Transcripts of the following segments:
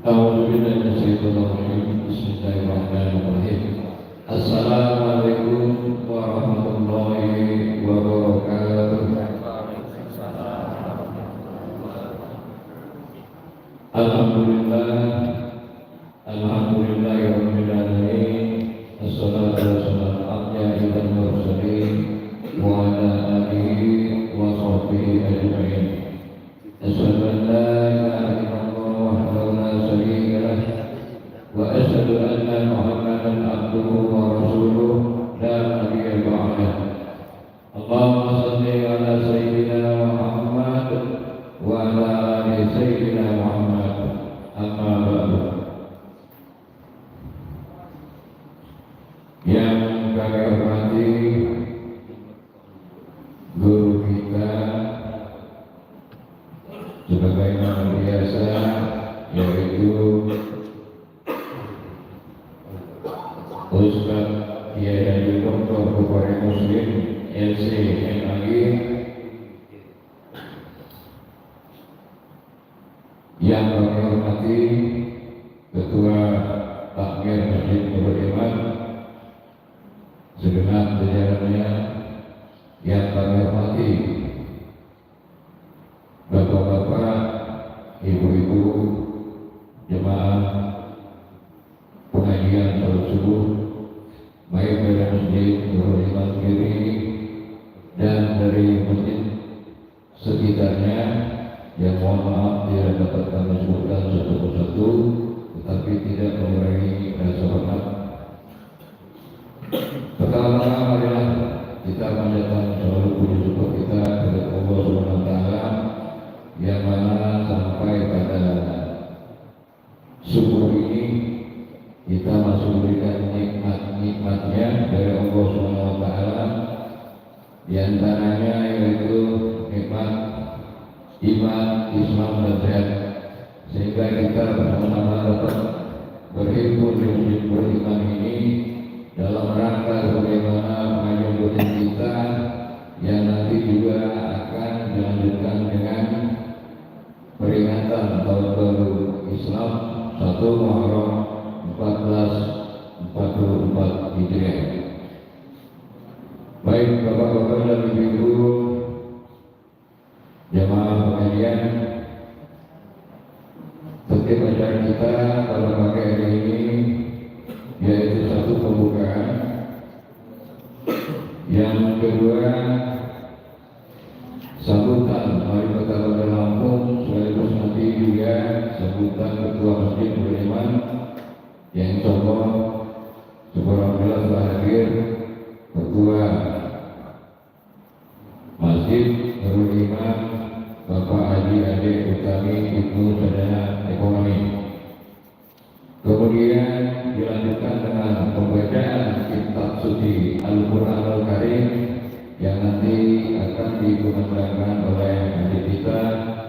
Bismillahirrahmanirrahim. Assalamualaikum warahmatullahi wabarakatuh. Alhamdulillahirabbil alamin. Assalatu wassalamu ala sayyidil mursalin wa ala alihi wa sahbihi ajma'in. Asyhadu an la ilaha illallah wahdahu la syarika lah wa asyhadu anna Muhammadan abduhu wa rasuluh la nabiyya ba'dah. Allahumma shalli ala sayyidina Muhammad wa ala ali sayyidina Muhammad. Amma ba'du. Yang kami hormati guru kita sebagaimana biasa, yaitu Ustaz Kiai Haji Dr. Bukhari Muslim LC MAG, yang kami hormati Ketua Takmir Masjid Nurul Iman, segenap jajarannya yang kami hormati Bapak-bapak, ibu-ibu, jemaah pengajian salat subuh, baik dari Masjid Nurul Iman sendiri dan dari masjid sekitarnya, yang mohon maaf tidak dapat kami sebutkan satu persatu, tetapi tidak mengurangi rasa hormat. Pertama-tama marilah kita panjatkan selalu puji syukur kita kepada Allah Subhanahu wa taala, yang mana sampai pada subuh ini kita masih memberikan nikmat-nikmatnya dari Allah Subhanahu wa taala, di antaranya yaitu nikmat iman, Islam dan sehat, sehingga kita bersama-sama dapat berhimpun di masjid beriman ini dalam rangka bagaimana pengajian rutin kita yang nanti juga akan dilanjutkan dengan peringatan tahun baru Islam 1 Muharram 1444 Hijriah. Baik Bapak-bapak dan Ibu-ibu jemaah pengajian, setiap acara kita pada pagi hari ini yaitu satu pembukaan, yang kedua sambutan Wali Kota Kota Lampung, sekaligus nanti juga sambutan Ketua Masjid Nurul Iman yang insyaallah alhamdulillah telah hadir Ketua Masjid Nurul Iman Bapak Haji Ade Utami Ibnu Sarjana Ekonomi. Kemudian dilanjutkan dengan pembacaan kitab suci Al-Quran Al-Karim yang nanti akan dikumandangkan oleh adik kita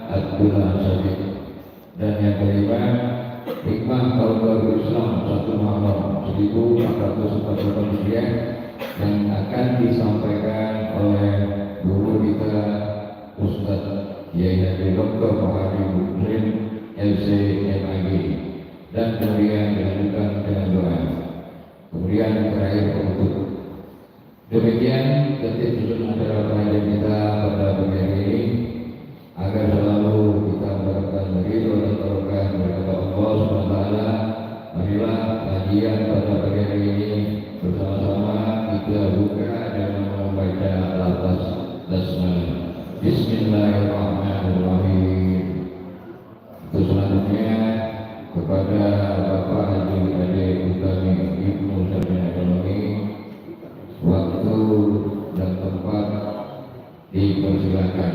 Abdullah Sadiq. Dan yang kelima, hikmah tahun baru Islam 1 Muharram 1444 Hijriah yang akan disampaikan oleh guru kita Ustaz Kiai Haji Dr. Bukhari Muslim LC MAG, dan kemudian dilanjutkan dengan doa. Kemudian terakhir penutup. Demikian tertib susun acara pengajian kita pada pagi hari ini, agar selalu kita mendapatkan ridho dan barokah dari Allah Subhanahu wa taala. Marilah kajian pada pagi hari ini bersama-sama kita buka dengan membaca lafaz basmalah. Bismillahirrahmanirrahim. Terus selanjutnya kepada Bapak Haji Ade Utami Ibnu Sarjana Ekonomi, waktu dan tempat dipersilakan.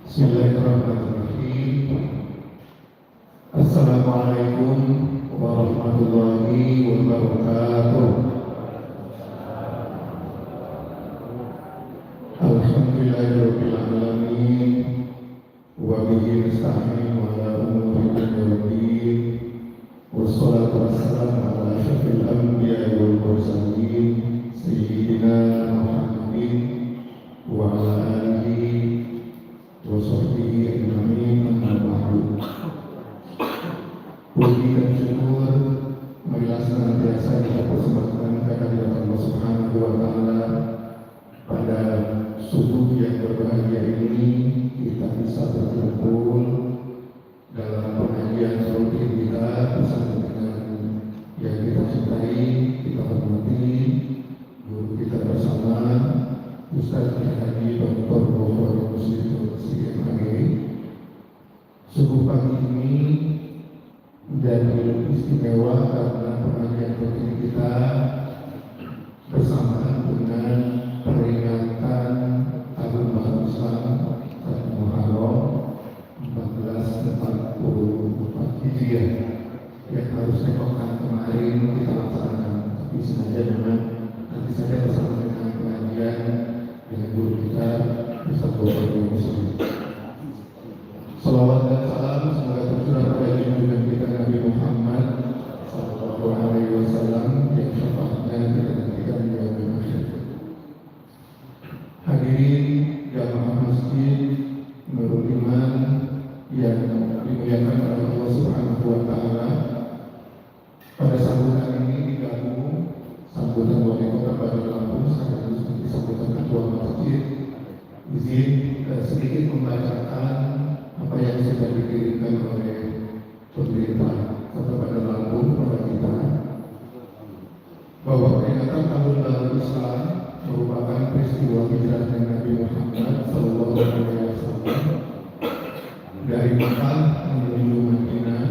Bismillahirrahmanirrahim. Assalamualaikum warahmatullahi wabarakatuh. Alhamdulillahirabbil alamin wa bihi nasta'in wa ala umuri dunya waddin. Wassalatu wassalamu ala asyrafil anbiya'i wal mursalin sayyidina Muhammadin wa ala alihi wa bahagia ini kita bisa berkumpul dalam pengajian rutin kita bersama dengan yang kita cintai, kita hormati, guru kita bersama Ustaz Haji Dr. Muhammad Muslim CMAG. Subuh pagi ini menjadi istimewa karena pengajian rutin kita bersamaan dengan peringatan Tahun Baru Islam 1 Muharram 1444 Hijriah yang harusnya pekan kemarin kita laksanakan, tapi sengaja memang nanti saja bersama dengan pengajian dengan guru kita Ustaz Muhammad Muslim. Salawat dan salam semoga tercurah pada junjungan kita Nabi Muhammad Sallallahu Alaihi Wasallam yang syafaatnya kita nantikan di yaumil mahsyar. Hadirin jamaah masjid Nurul Iman yang dimuliakan oleh Allah Subhanahu Wa Taala, pada sambutan ini digabung sambutan wali kota Bandar Lampung sekaligus sambutan ketua masjid. Izin sedikit membacakan apa yang sudah dikirimkan oleh pemerintah Kota Bandar Lampung kepada kita, bahwa peringatan Tahun Baru Islam merupakan peristiwa hijrahnya Nabi Muhammad Sallallahu Alaihi Wasallam dari Makkah menuju Madinah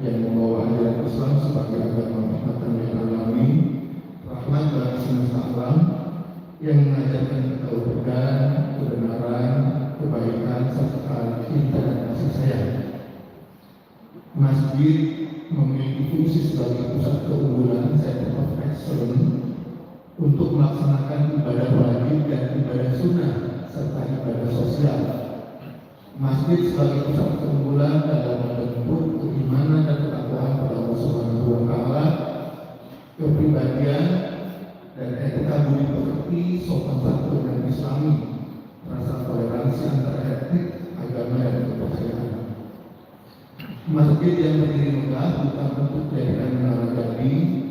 yang membawa ajaran Islam sebagai agama rahmatan lil alamin, rahmat bagi semesta alam, yang mengajarkan ketauhidan, kebenaran, kebaikan, serta cinta dan kasih sayang. Masjid memiliki fungsi sebagai pusat keunggulan center of excellence untuk melaksanakan ibadah wajib dan ibadah sunnah serta ibadah sosial. Masjid sebagai pusat keunggulan dalam membentuk keimanan dan ketakwaan pada Allah Subhanahu Wa Taala, kepribadian dan etika budi pekerti, sopan santun dan Islami, rasa toleransi antar etnik, agama dan kepercayaan. Masjid yang berdiri megah bukan untuk jadikan menara jadi,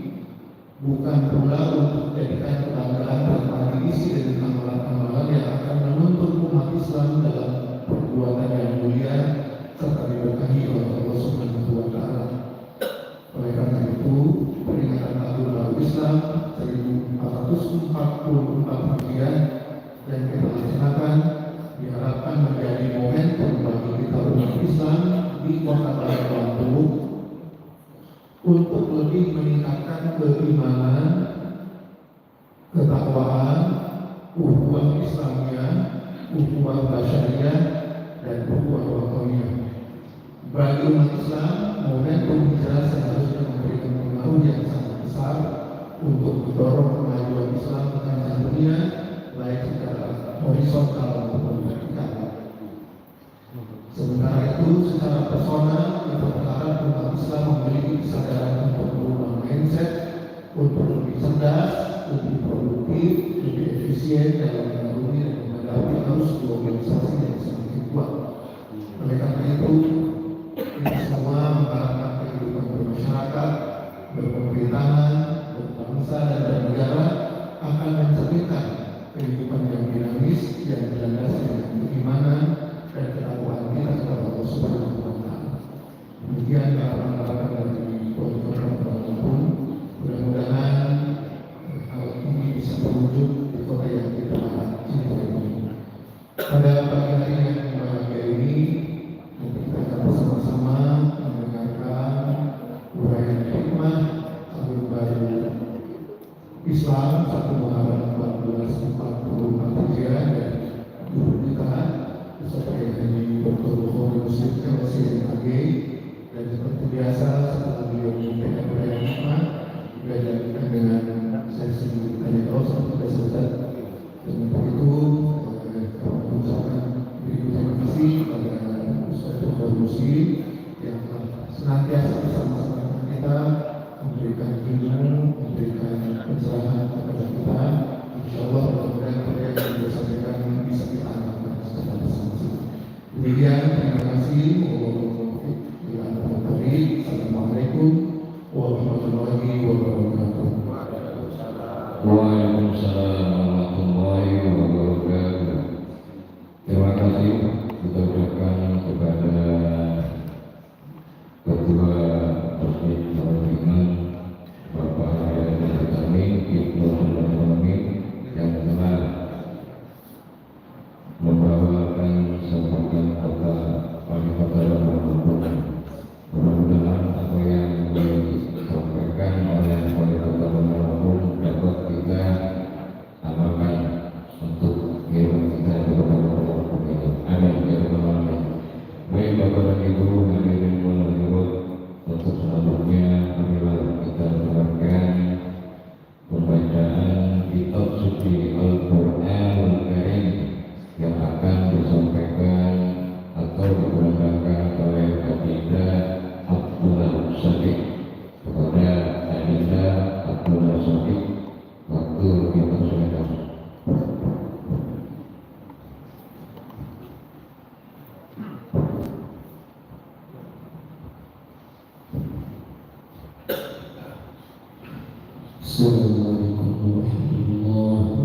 bukan pula untuk jadikan kebanggaan tanpa diisi dengan amalan-amalan yang akan menuntun umat Islam dalam perbuatan yang mulia serta diberkahi oleh Allah Subhanahu Wa Taala. Oleh karena itu, peringatan Tahun Baru Islam 1444 Hijriah yang kita laksanakan diharapkan menjadi momentum bagi kita umat Islam di Kota Bandar Lampung untuk lebih meningkatkan keimanan, ketakwaan, ukhuwah Islamiyah, ukhuwah basyariyah, dan ukhuwah wataniyah. Bagi umat Islam, momentum hijrah seharusnya memberikan pengaruh yang sangat besar untuk mendorong kemajuan Islam ke kancah dunia, baik secara horizontal maupun vertikal. Sementara itu, secara personal, kita berharap umat Islam memiliki kesadaran untuk merubah mindset, untuk lebih cerdas, lebih produktif, lebih efisien dalam mengarungi dan menghadapi arus globalisasi yang semakin kuat. Oleh karena itu, kita semua mengharapkan kehidupan bermasyarakat, berpemerintahan, berbangsa dan bernegara akan mencerminkan kehidupan yang dinamis, yang dilandasi dengan keimanan dan ketakwaan kita kepada Allah Subhanahu Wa Taala. Demikian harapan-harapan dari Kota Bandar Lampung. Mudah-mudahan hal ini bisa terwujud di kota yang kita cintai ini. Pada pagi hari yang bahagia ini, kita akan bersama-sama mendengarkan uraian hikmah Tahun Baru Islam 1 Muharram 1444 Hijriah dari guru kita Ustaz Haji Dr. Muhammad Muslim CMAG. Dan seperti biasa, setelah beliau menyampaikan uraian hikmah, juga dilanjutkan dengan sesi tanya jawab seperti biasa. Dan untuk itu, kami ucapkan Assalamualaikum warahmatullahi wabarakatuh.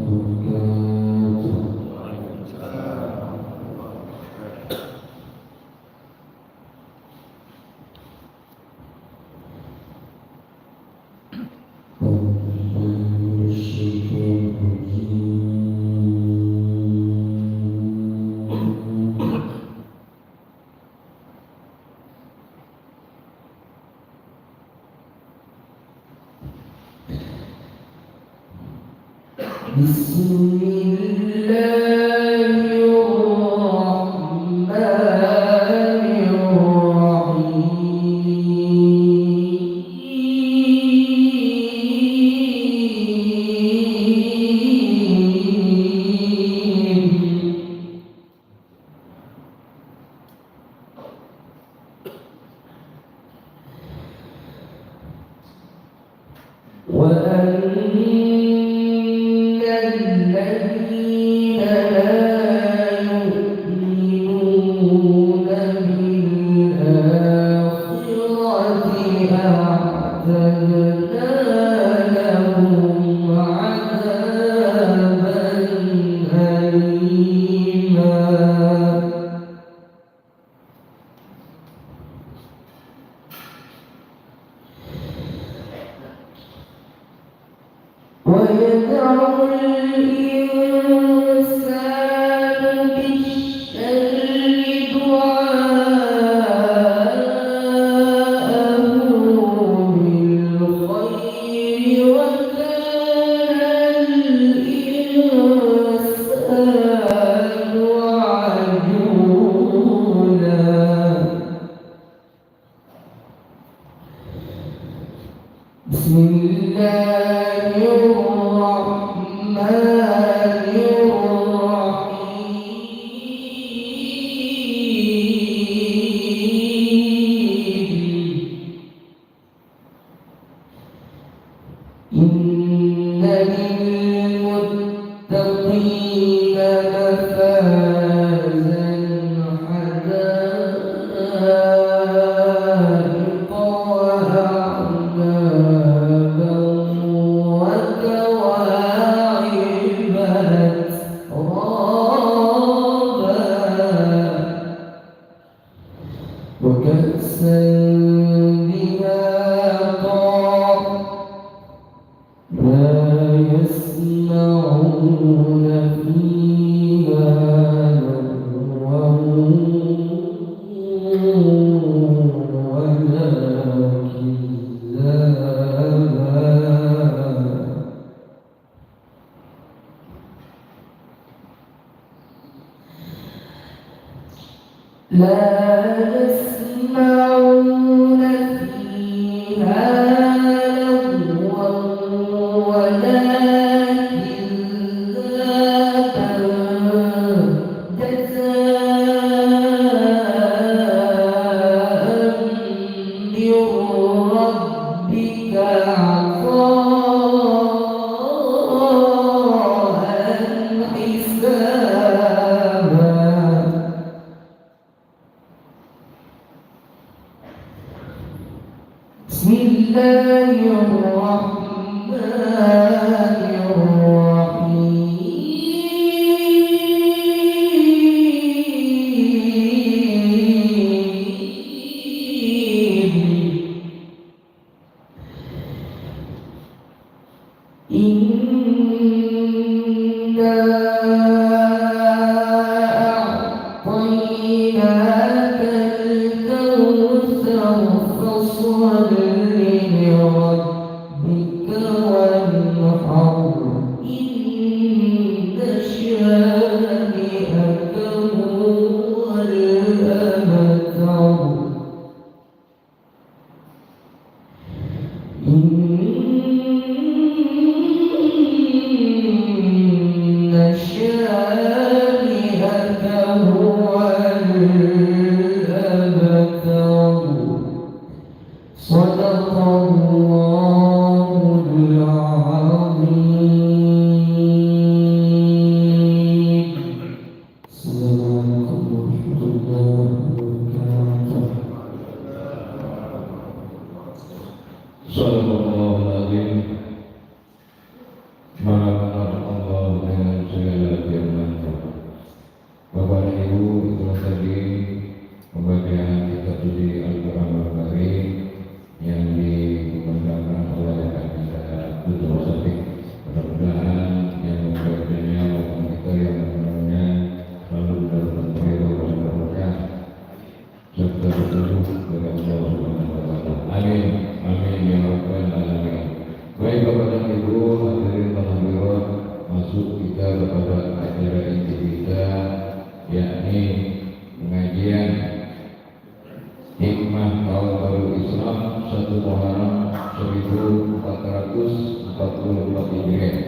Muharram 1444 Hijriah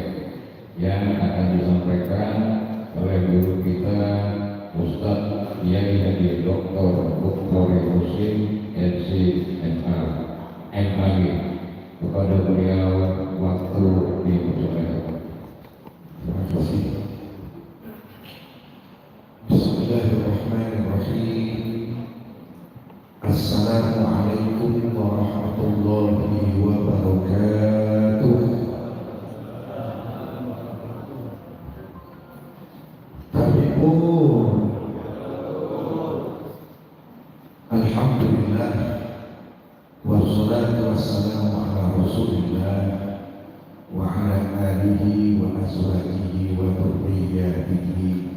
yang akan disampaikan oleh guru kita Ustadz Kiai Haji Dr. Bukhari Muslim MC MR MAG. Kepada beliau waktu dipersilakan. Terima kasih. Bismillahirrahmanirrahim. Assalamualaikum warahmatullahi wabarakatuh. Tabi'un. Alhamdulillah. Wassalatu wassalamu ala Rasulillah wa ala alihi wa azwajihi wa dhurriyyatihi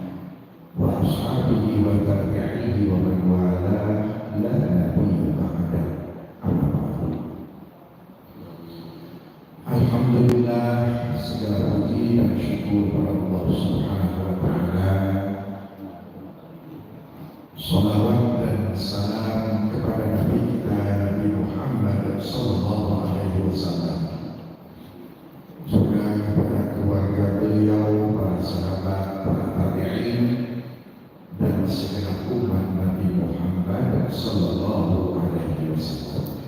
wa ashabihi wa tabi'ihi wa man wala la nabiyya ba'da. Amma ba'du. Alhamdulillah, segala puji dan syukur kepada Allah Subhanahu wa taala. Salawat dan salam kepada Nabi kita Nabi Muhammad sallallahu alaihi wasallam. Juga kepada keluarga beliau, para sahabat, para tabi'in dan segenap umat Nabi Muhammad sallallahu alaihi wasallam.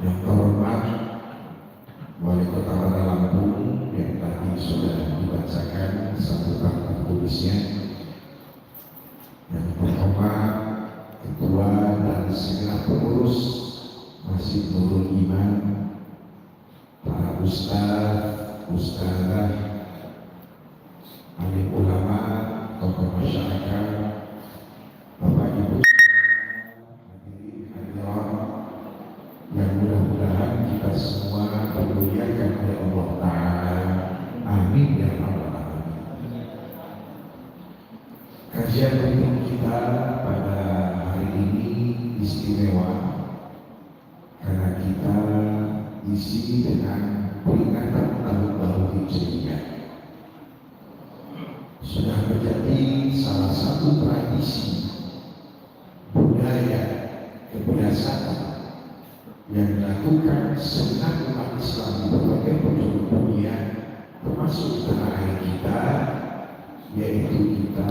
Yang terhormat Wali Kota Kota Lampung yang tadi sudah dibacakan sambutan tertulisnya. Yang terhormat Ketua dan segenap pengurus Masjid Nurul Iman, para ustaz, ustazah, alim ulama, tokoh masyarakat, bapak ibu, hadirin hadirat, yang mudah-mudahan kita semua dimuliakan oleh Allah Ta'ala. Amin ya rabbal alamin. Kajian rutin kita pada hari ini istimewa karena kita diisi dengan peringatan tahun baru Hijriah. Sudah menjadi salah satu tradisi budaya kebiasaan yang dilakukan segenap umat Islam di berbagai penjuru dunia, termasuk tanah air kita, yaitu kita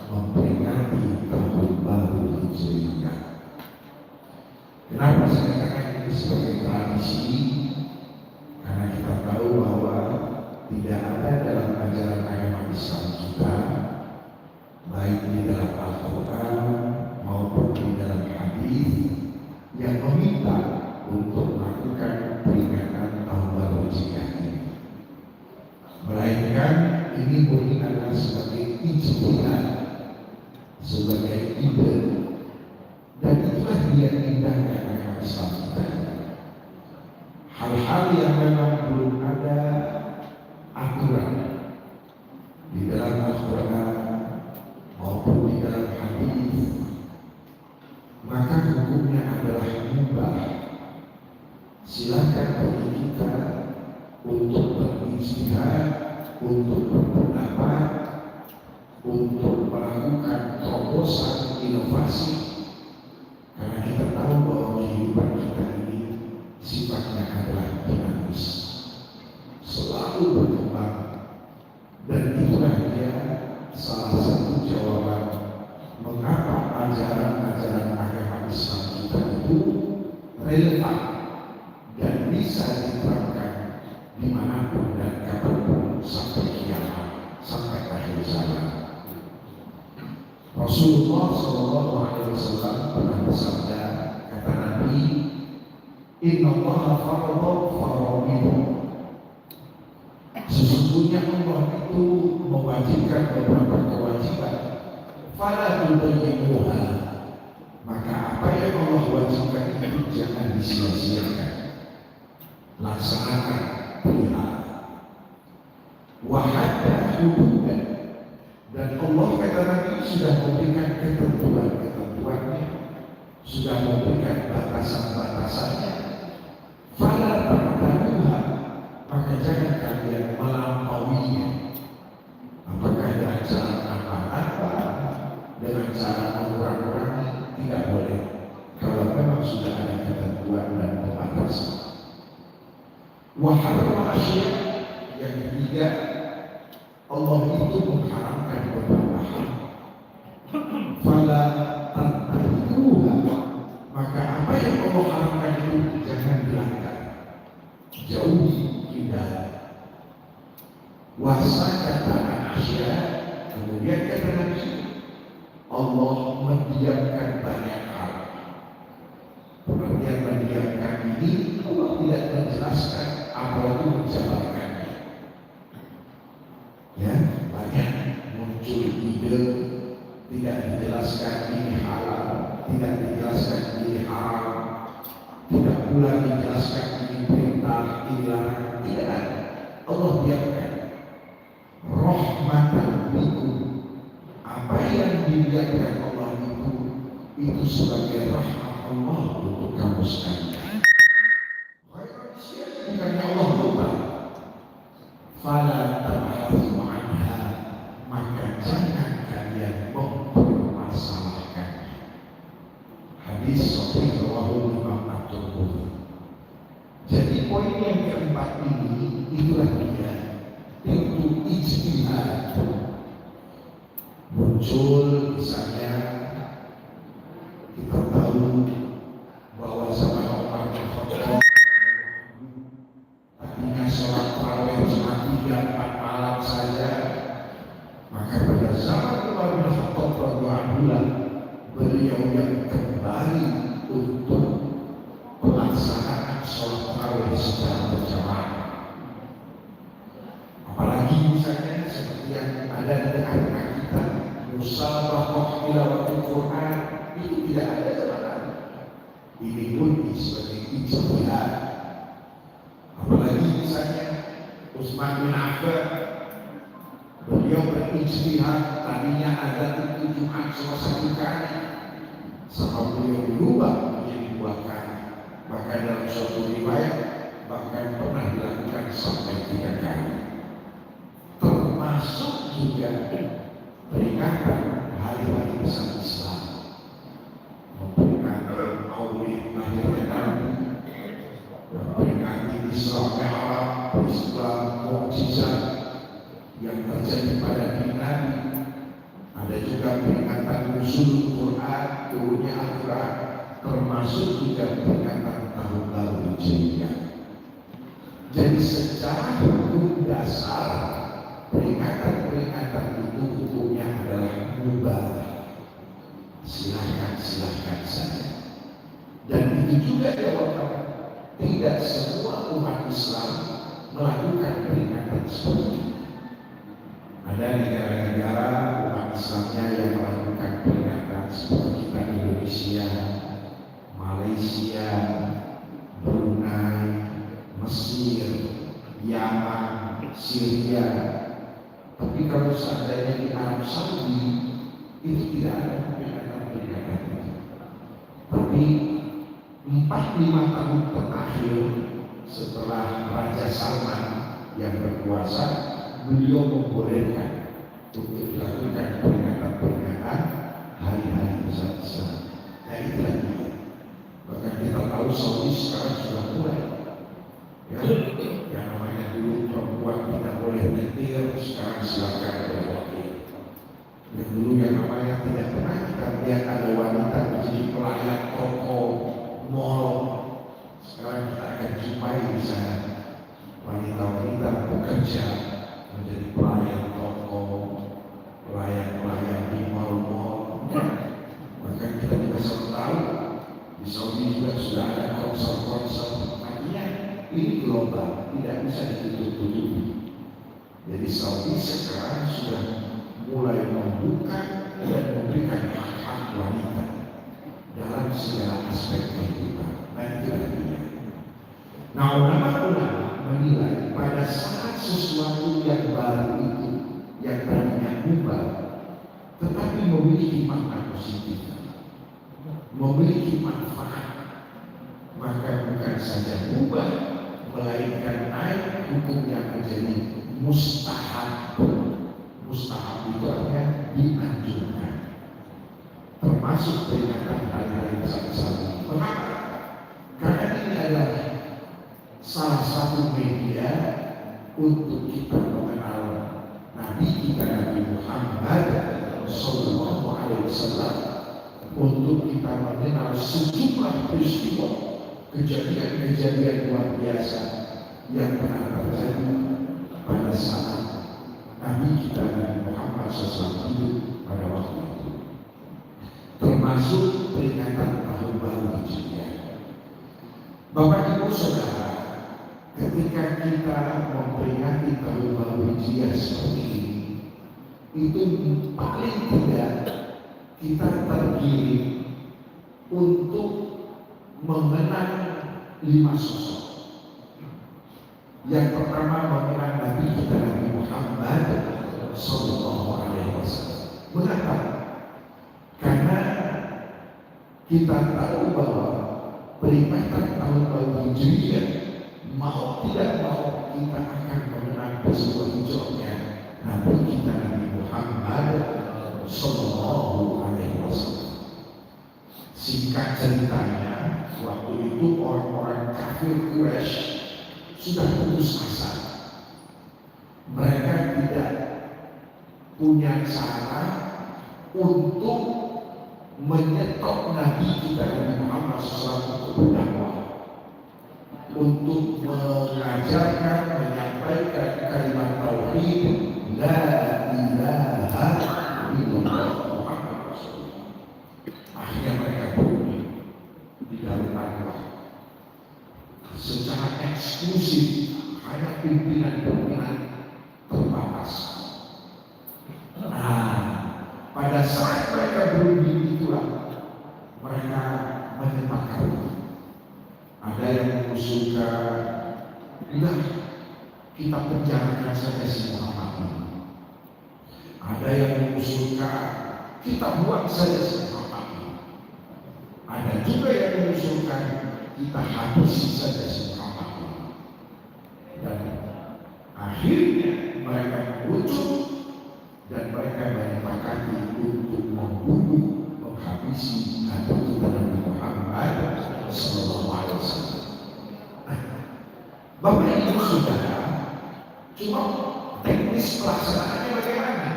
memperingati tahun baru Hijriah. Kenapa saya katakan ini sebagai tradisi? Karena kita tahu bahwa tidak ada dalam ajaran agama Islam kita, baik di dalam Al-Quran maupun di dalam hadis, yang meminta untuk melakukan peringatan tahun baru Hijriah ini. Melainkan ini murni adalah sebagai ijtihad, sebagai ide, dan itulah dia indahnya agama Islam kita. Hal-hal yang memang belum ada aturan di dalam Al-Quran maupun di dalam hadis, maka hukumnya adalah mubah. Silakan bagi kita untuk berijtihad, untuk berpendapat, untuk melakukan terobosan inovasi, karena kita tahu bahwa kehidupan kita ini sifatnya adalah dinamis, selalu berkembang, dan itulah dia salah satu jawaban mengapa ajaran-ajaran agama Islam kita itu relevan dan bisa diterapkan dimanapun dan kapanpun sampai kiamat, sampai akhir zaman. Rasulullah SAW pernah bersabda, kata Nabi, Inna Allaha farada faraidun. Sesungguhnya Allah itu mewajibkan beberapa kewajiban. Fala tubayyinuha, maka apa yang Allah wajibkan itu jangan disia-siakan. Laksanakan, pelihara. Wahada hududan, dan Allah kata Nabi sudah memberikan ketentuan-ketentuannya, sudah memberikan batasan-batasannya. Fala ta'taduha, maka jangan kalian melampauinya. Apakah dengan cara apa-apa, dengan cara mengurangi, tidak boleh. Kalau memang sudah ada ketentuan Waharrama asya, yang ketiga, Allah itu mengharamkan beberapa hal. Fala tantahiruha, maka apa yang Allah haramkan itu jangan dilanggar, jauhi, hindari. Wasakata asya, kemudian kata Nabi, Allah mendiamkan banyak hal. Pengertian mendiamkan ini, Allah tidak menjelaskan, apalagi menjabarkannya. Ya, banyak muncul ide, tidak dijelaskan ini halal, tidak dijelaskan ini haram, tidak pula dijelaskan ini perintah, ini larangan, tidak ada. Allah diamkan. Rahmatan bikum, apa yang dilihatkan Allah itu sebagai rahmat Allah untuk kamu sekalian. Bukannya Allah lupa. Fala tabahathu anha, maka jangan kalian mempermasalahkannya. Hadis sahih rawahu Imam At-Tirmidzi. Jadi poin yang keempat ini itulah dia, itu ijtihad. Muncul misalnya kita tahu bahwa zaman Umar bin Khattab tadinya sholat tarawih cuma 3-4 malam saja, maka pada zaman Umar bin Khattab radhiyallahu beliau yang kembali untuk pelaksanaan sholat tarawih secara berjamaah. Apalagi misalnya seperti yang ada di tengah-tengah kita, musabaqah tilawatul Quran, itu tidak ada zaman. Ini pun sebagai ijtihad. Apalagi misalnya Utsman bin Affan, beliau berijtihad, tadinya ada itu Jumat cuma 1 kali, sama beliau berubah menjadi 2 kali. Bahkan dalam suatu riwayat bahkan pernah dilakukan sampai 3 kali. Termasuk juga peringatan hari-hari besar Islam, memperingati Maulid lahirnya Nabi, memperingati Isra Mi'raj, peristiwa mukjizat yang terjadi pada diri Nabi. Ada juga peringatan nuzul Quran, turunnya Al-Quran, termasuk juga peringatan tahun baru Hijriah. Jadi secara hukum dasar peringatan-peringatan itu hukumnya adalah mubah. Silahkan saja. Dan itu juga jawaban, tidak semua umat Islam melakukan peringatan seperti itu. Ada negara-negara umat Islamnya yang melakukan peringatan seperti kita Indonesia, Malaysia, Brunei, Mesir, Yaman, Syria. Tapi kalau seandainya di Arab Saudi itu tidak ada peringatan-peringatan itu. Tapi 4-5 tahun terakhir setelah Raja Salman yang berkuasa, beliau membolehkan untuk dilakukan peringatan-peringatan hari-hari besar Islam. Nah itulah dia. Bahkan kita tahu Saudi sekarang sudah mulai. Ya, yang namanya dulu perempuan tidak boleh nyetir, sekarang silakan berwakil. Yang dulu yang namanya tidak pernah kita lihat ada wanita menjadi pelayan toko, mall. Sekarang kita akan jumpai di sana wanita-wanita bekerja menjadi pelayan toko, pelayan di mall-mall. Bahkan kita juga selalu tahu di Saudi juga sudah ada konser-konser. Ini global, tidak bisa ditutup-tutupi. Jadi Saudi sekarang sudah mulai membuka dan memberikan hak-hak wanita dalam segala aspek kehidupan. Nah itulah dia. Nah ulama-ulama menilai pada saat sesuatu yang baru itu, yang tadinya ubah, tetapi memiliki makna positif, memiliki manfaat, maka bukan saja ubah, melainkan naik hukumnya menjadi mustahab. Mustahab itu artinya dianjurkan, termasuk peringatan hari-hari besar. Mengapa? Karena ini adalah salah satu media untuk kita mengenal Nabi kita Nabi Muhammad Sallallahu Alaihi Wasallam, untuk kita mengenal sejumlah peristiwa kejadian-kejadian luar biasa yang pernah terjadi pada saat Nabi kita Nabi Muhammad SAW hidup pada waktu itu, termasuk peringatan tahun baru Hijriah. Bapak Ibu Saudara, ketika kita memperingati tahun baru Hijriah seperti ini, itu paling tidak kita tergiring untuk mengenang 5 sosok. Yang pertama mengenang Nabi kita Nabi Muhammad Sallallahu Alaihi Wasallam. Mengapa? Karena kita tahu bahwa peringatan tahun baru Hijriah, mau tidak mau kita akan mengenang peristiwa hijrahnya Nabi kita Nabi Muhammad Sallallahu Alaihi Wasallam. Singkat ceritanya, waktu itu orang-orang kafir Quraisy sudah putus asa. Mereka tidak punya cara untuk menyetop Nabi kita Nabi Muhammad SAW untuk berdakwah, untuk mengajarkan, menyampaikan kalimat tauhid la ilaha illallah Muhammad Rasulullah. Akhirnya mereka berunding di dalam dakwah secara eksklusif, hanya pimpinan-pimpinan terbatas. Nah, pada saat mereka berunding itulah mereka menyepakati. Ada yang mengusulkan, udah kita penjarakan saja si Muhammad ini. Ada yang mengusulkan, kita buang saja si Muhammad ini. Ada juga yang mengusulkan, kita habisi saja si Muhammad ini. Dan akhirnya mereka merujuk dan mereka menyepakati untuk membunuh, menghabisi Nabi kita Nabi Muhammad Sallallahu Alaihi Wasallam. Bapak Ibu Saudara, cuma teknis pelaksanaannya bagaimana?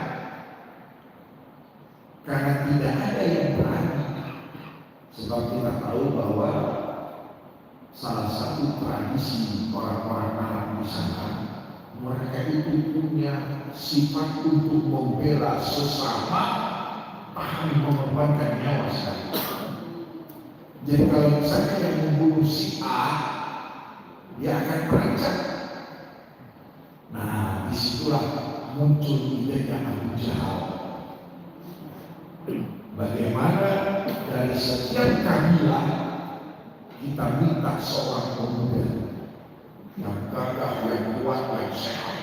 Karena tidak ada yang berani. Sebab kita tahu bahwa salah satu tradisi orang-orang Arab di sana, mereka itu punya sifat untuk membela sesama, bahkan mengorbankan nyawa sekali. Jadi kalau misalnya yang membunuh si A, dia akan terancam. Nah, disitulah muncul idenya Abu Jahal. Bagaimana dari setiap kabilah kita minta seorang pemuda yang gagah, yang kuat, yang sehat.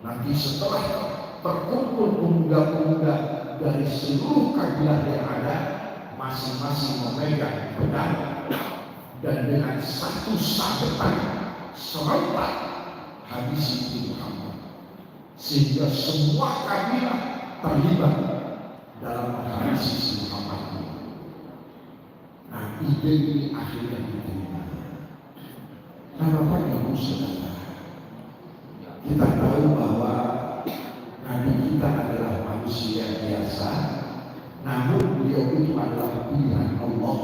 Nanti setelah terkumpul pemuda-pemuda dari seluruh kabilah yang ada, masing-masing memegang pedang dan dengan satu sabetan serentak habisi Muhammad, sehingga semua kabilah terlibat dalam menghabisi Muhammad. Nah, ide ini akhirnya diterima. Nah, Bapak Ibu Saudara, kita tahu bahwa Nabi kita adalah manusia biasa, namun beliau itu adalah pilihan Allah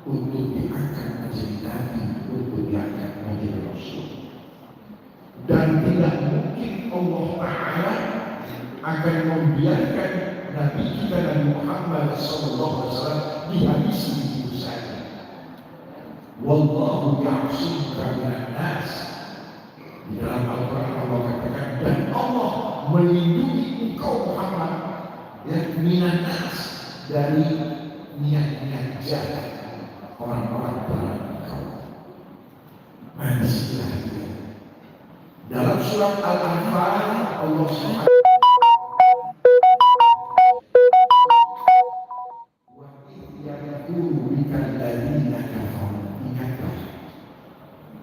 untuk diangkat menjadi Nabi, untuk diangkat menjadi Rasul. Dan tidak mungkin Allah Ta'ala akan membiarkan Nabi kita Nabi Muhammad SAW dihabisi begitu saja. Wallahu ya'asmuka minan nas. Di dalam Al-Quran Allah katakan, dan Allah melindungi engkau Muhammad, ya, minan nas, dari niat-niat jahat orang-orang terhadap engkau. Nah, disinilah dia. Dalam surat Al-Anfal Allah SWT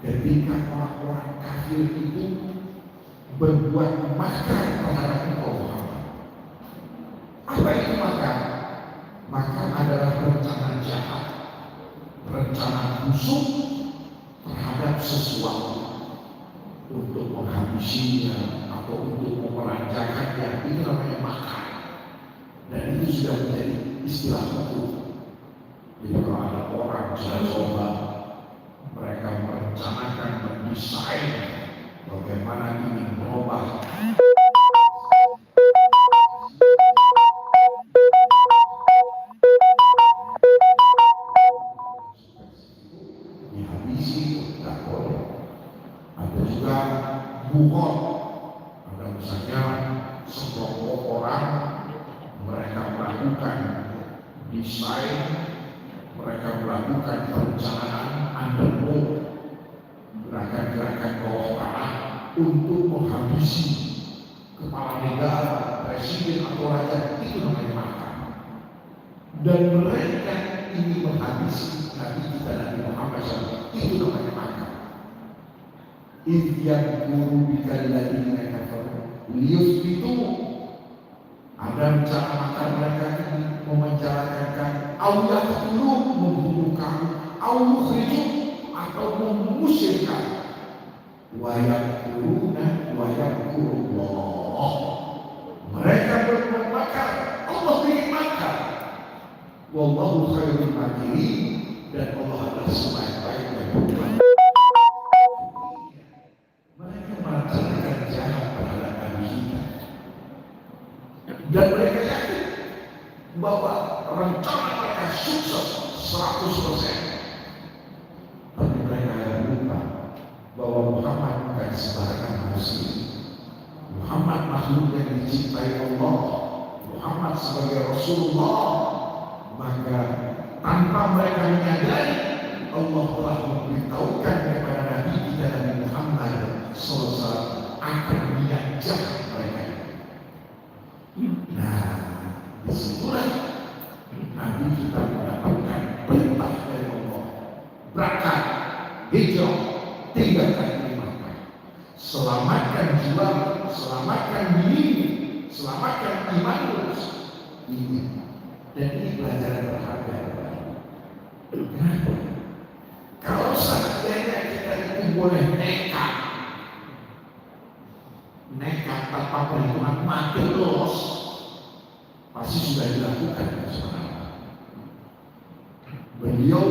ketika orang-orang kafir itu berbuat makar terhadap engkau Muhammad. Apa itu makar? Makar adalah rencana jahat, rencana busuk terhadap sesuatu untuk menghabisinya atau untuk memeranjakannya, itu namanya makan. Dan itu sudah menjadi istilah hukum. Jadi kalau ada orang coba, mereka merencanakan, mendesain bagaimana ingin merubah dihabisi, tidak boleh. Ada juga buhon. Ada misalnya sekelompok orang, mereka melakukan desain, mereka melakukan perencanaan underworld, gerakan-gerakan bawah tanah untuk menghabisi kepala negara, presiden atau raja, itu namanya makar. Dan mereka ingin menghabisi Nabi kita Nabi Muhammad SAW, itu namanya makar. Yang guru bikalladzina kafaru liyuthbitu, ada rencana makar mereka ini memenjarakan Allah dulu, membunuh kamu, Allah hidup atau mengusir kamu. Wayaqulullah, mereka berbuat makar, Allah bikin makar. Wallahu khairul makirin, dan Allah adalah sebaik-baik yang berbuat. Mereka merancangkan jahat terhadap Nabi kita, dan mereka yakin bahwa rencana mereka sukses 100%. Tapi mereka lupa bahwa Muhammad bukan sembarangan manusia. Muhammad makhluk yang dicintai Allah, Muhammad sebagai Rasulullah. Maka tanpa mereka menyadari, Allah telah memberitahukan kepada Nabi kita Nabi Muhammad SAW akan menyanjak mereka. Nah, disitulah Nabi kita mendapatkan perintah dari Allah, berangkat, hijrah, tinggalkan iman, selamatkan jiwa, selamatkan diri, selamatkan iman. Ini dan ini pelajaran berharga. Kenapa? Kalau seandainya kita itu boleh nekat tanpa perhitungan mati los, pasti sudah dilakukan sebenarnya. Beliau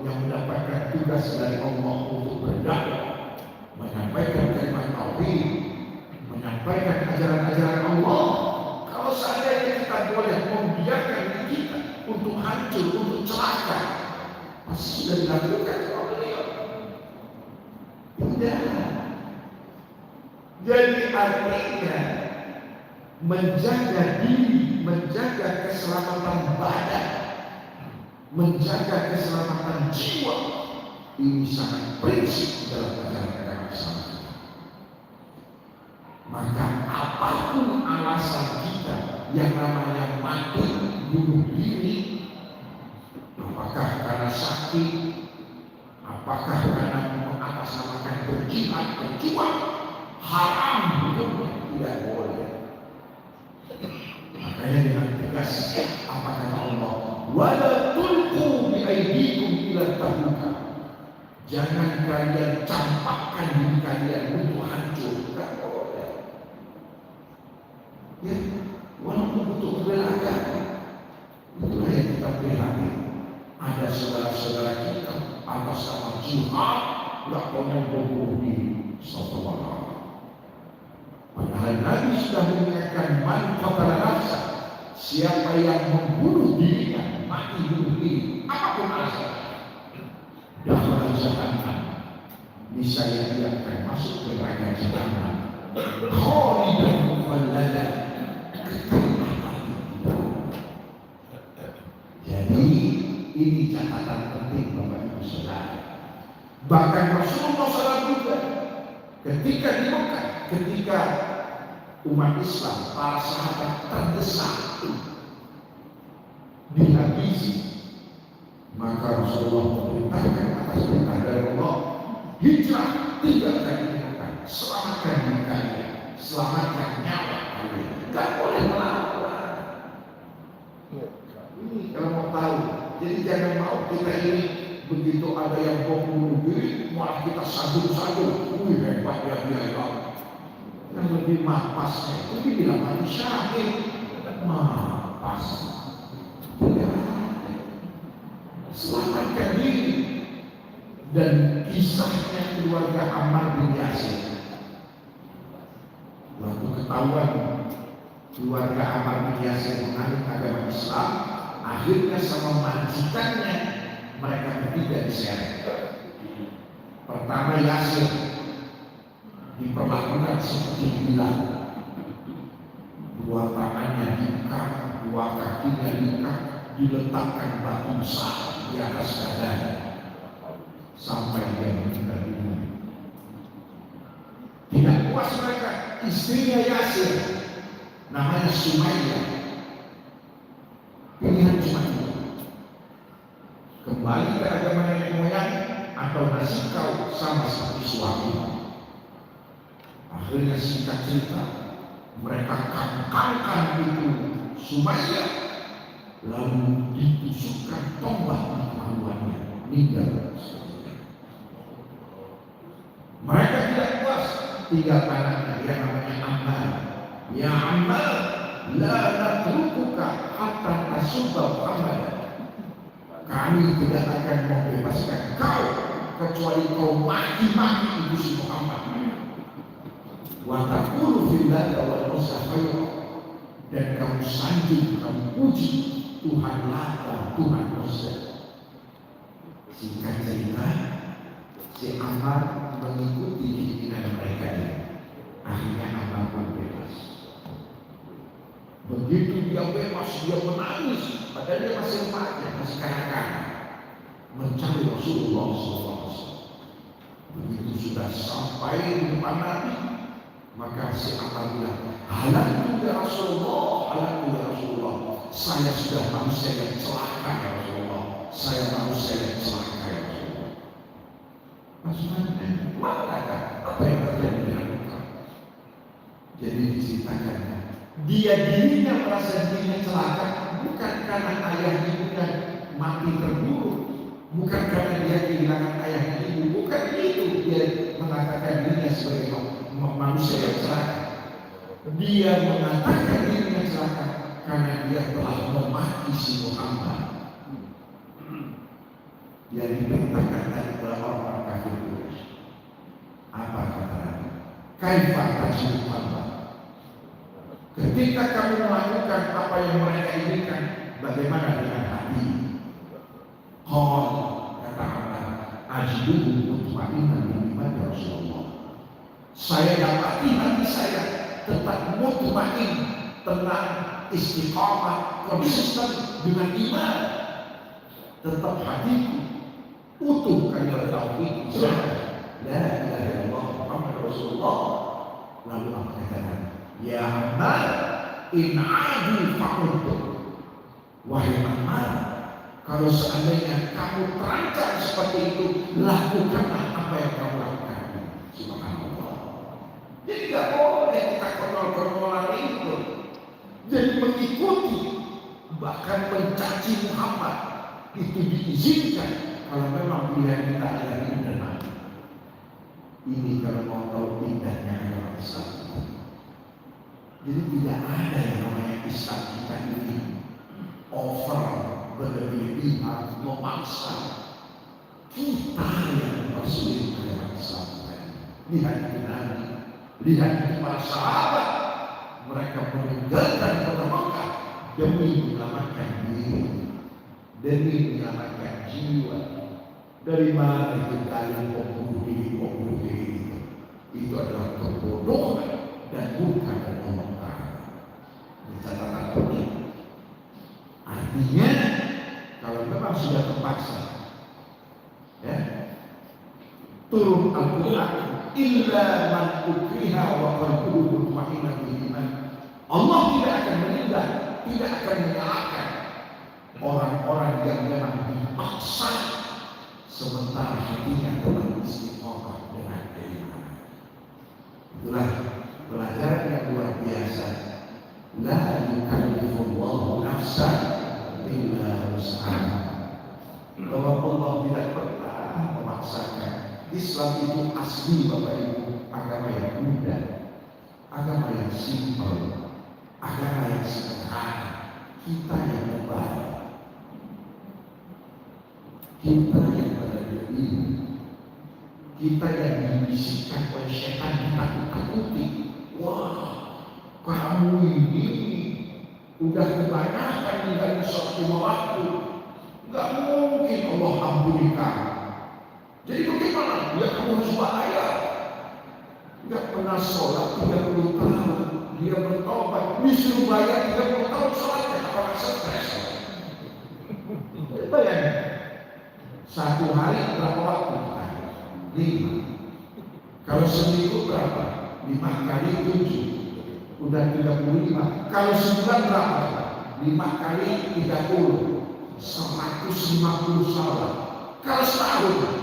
yang mendapatkan tugas dari Allah untuk berdakwah, menyampaikan kalimat tauhid, menyampaikan ajaran-ajaran Allah. Kalau seandainya kita boleh membiarkan diri kita untuk hancur, untuk celaka, pasti sudah dilakukan oleh beliau. Tidak. Jadi artinya menjaga diri, menjaga keselamatan badan, menjaga keselamatan jiwa, ini sangat prinsip dalam ajaran agama Islam. Maka apapun alasan kita yang namanya mati, bunuh diri, apakah karena sakit, apakah karena mengatasnamakan berjihad, berjuang, haram hidupnya, tidak boleh. Makanya dengan tegas apa kata Allah, wala tulqu bi aydikum ila tahluka, jangan kalian campakkan diri kalian untuk hancur. Tidak boleh. Ya, walaupun untuk belaga, itulah yang kita prihatin. Ada saudara-saudara kita atas nama jihad, tidak mau membunuh diri. Sallallahu. Padahal Nabi sudah mengingatkan man qatala nafsa, siapa yang membunuh dirinya, mati bunuh diri, apapun alasan, dakhala jahannam, niscaya dia akan masuk ke neraka jahanam, khalidan mukhalladan. Jadi ini catatan penting Bapak Ibu Saudara. Bahkan Rasulullah SAW juga ketika di Mekah, ketika umat Islam, para sahabat terdesak dihabisi, maka Rasulullah memerintahkan atas perintah dari Allah, hijrah, tinggalkan di Mekah, selamatkan diri kalian, selamatkan nyawa kalian, tidak boleh melawan. Ini kalau mau tahu, jadi jangan mau kita ini Begitu ada yang mau bunuh diri, malah kita sadu-sadu. Wih, hebat ya dia. Yang lebih mapasnya itu dibilang mati syahid. Mapas. Selamatkan diri. Dan kisahnya keluarga Ammar bin Yasir. Waktu ketahuan keluarga Ammar bin Yasir menganut agama Islam, akhirnya sama majikannya mereka bertiga diseret. Pertama Yasir diperlakukan seperti gila, dua tangannya diikat, dua kakinya diikat, diletakkan batu besar di atas dadanya sampai dia meninggal dunia. Tidak puas mereka, istrinya Yasir namanya Sumayyah, pilihan cuma dua, kembali ke agama nenek moyang atau nasib kau sama seperti suami. Akhirnya singkat cerita, mereka kangkangkan itu Sumayyah, lalu ditusukkan tombak di kemaluannya, meninggal. Mereka tidak puas, tinggal anaknya yang namanya Ammar. Ya Ammar, la natrukuka hatta tasubba Muhammad. Kami tidak akan membebaskan kau kecuali kau maki-maki Ibu Muhammad. Wa taqulu fillahi wal Uzza dan kamu sanjung, kamu puji Tuhan Lata, Tuhan Uzza. Singkat cerita, si Ammar mengikuti keinginan mereka ini. Akhirnya Ammar pun bebas. Begitu dia bebas, dia menangis. Padahal dia masih remaja, masih kanak-kanak, mencari Rasulullah SAW. Begitu sudah sampai di depan Nabi, maka si Ammar bilang, halakku ya Rasulullah, halakku ya Rasulullah. Saya sudah manusia yang celaka ya Rasulullah. Saya manusia yang celaka ya Rasulullah. Maksudnya, mana apa yang terjadi dengan engkau? Jadi diceritakan, dia dirinya merasa dirinya celaka, bukan karena ayah ibunya mati terbunuh, bukan karena dia kehilangan ayah ibu, bukan itu dia mengatakan dirinya sebagai manusia yang celaka. Dia mengatakan dirinya celaka karena dia telah memaki si Muhammad. Dia diperintahkan dari orang-orang kafir Quraisy. Apa kata Nabi? Kaifa tajid Muhammad? Ketika kamu melakukan apa yang mereka inginkan, bagaimana dengan hati? Qal, kata Allah, ajiduhu mutma'innan bil iman ya Rasulullah. Saya dapati hati saya tetap mutmain, tenang, istiqamah, konsisten dengan iman. Tetap hatiku utuh karena tauhid. La ilaha illallah Muhammad Rasulullah. Lalu apa kata? Ya Ammar, in adu fa'udhu. Wahai Ammar, kalau seandainya kamu terancam seperti itu, lakukanlah apa yang kamu lakukan. Subhanallah. Jadi tidak boleh kita kontrol-kontrolan itu. Jadi mengikuti, bahkan mencaci Muhammad itu diizinkan kalau memang pilihan kita adalah ini dan mati. Ini kalau mau tahu indahnya agama Islam. Jadi tidak ada yang namanya Islam kita ini over, berlebihan, memaksa. Kita yang mempersulit agama Islam kita ini. Lihat itu Nabi, lihat itu para sahabat. Mereka meninggalkan kota Mekah demi menyelamatkan diri, demi menyelamatkan jiwa. Dari mana itu kalian membunuh diri itu? Itu adalah kebodohan dan bukan pemberontakan. Ini catatan penting. Artinya, kalau memang sudah terpaksa, ya, turun Al-Quran, illa man ukriha wa qalbuhu mutma'innun bil iman. Allah tidak akan menindak, tidak akan menyalahkan orang-orang yang memang dipaksa sementara hatinya telah istiqomah dengan keimanan. Itulah pelajaran yang luar biasa. La yukallifullahu nafsan illa wus'aha. bahwa Allah tidak pernah memaksakan. Islam itu asli Bapak Ibu, agama yang mudah, agama yang simpel, agama yang sederhana. Kita yang lebay, kita yang pada diri, kita yang dibisikkan oleh setan, ditakut-takuti. Wah, kamu ini udah kebanyakan dari sholat 5 waktu, nggak mungkin Allah ampuni kamu. Jadi bagaimana? Dia kamu harus bayar. Nggak pernah sholat 30 tahun, dia bertobat, disuruh bayar 30 tahun sholatnya, apakah stres? Bayangin, satu hari berapa waktu? 5. Kalau seminggu berapa? 5 kali 7, udah 35. Kalau sebulan berapa? 5 kali 30, 150 sholat. Kalau setahun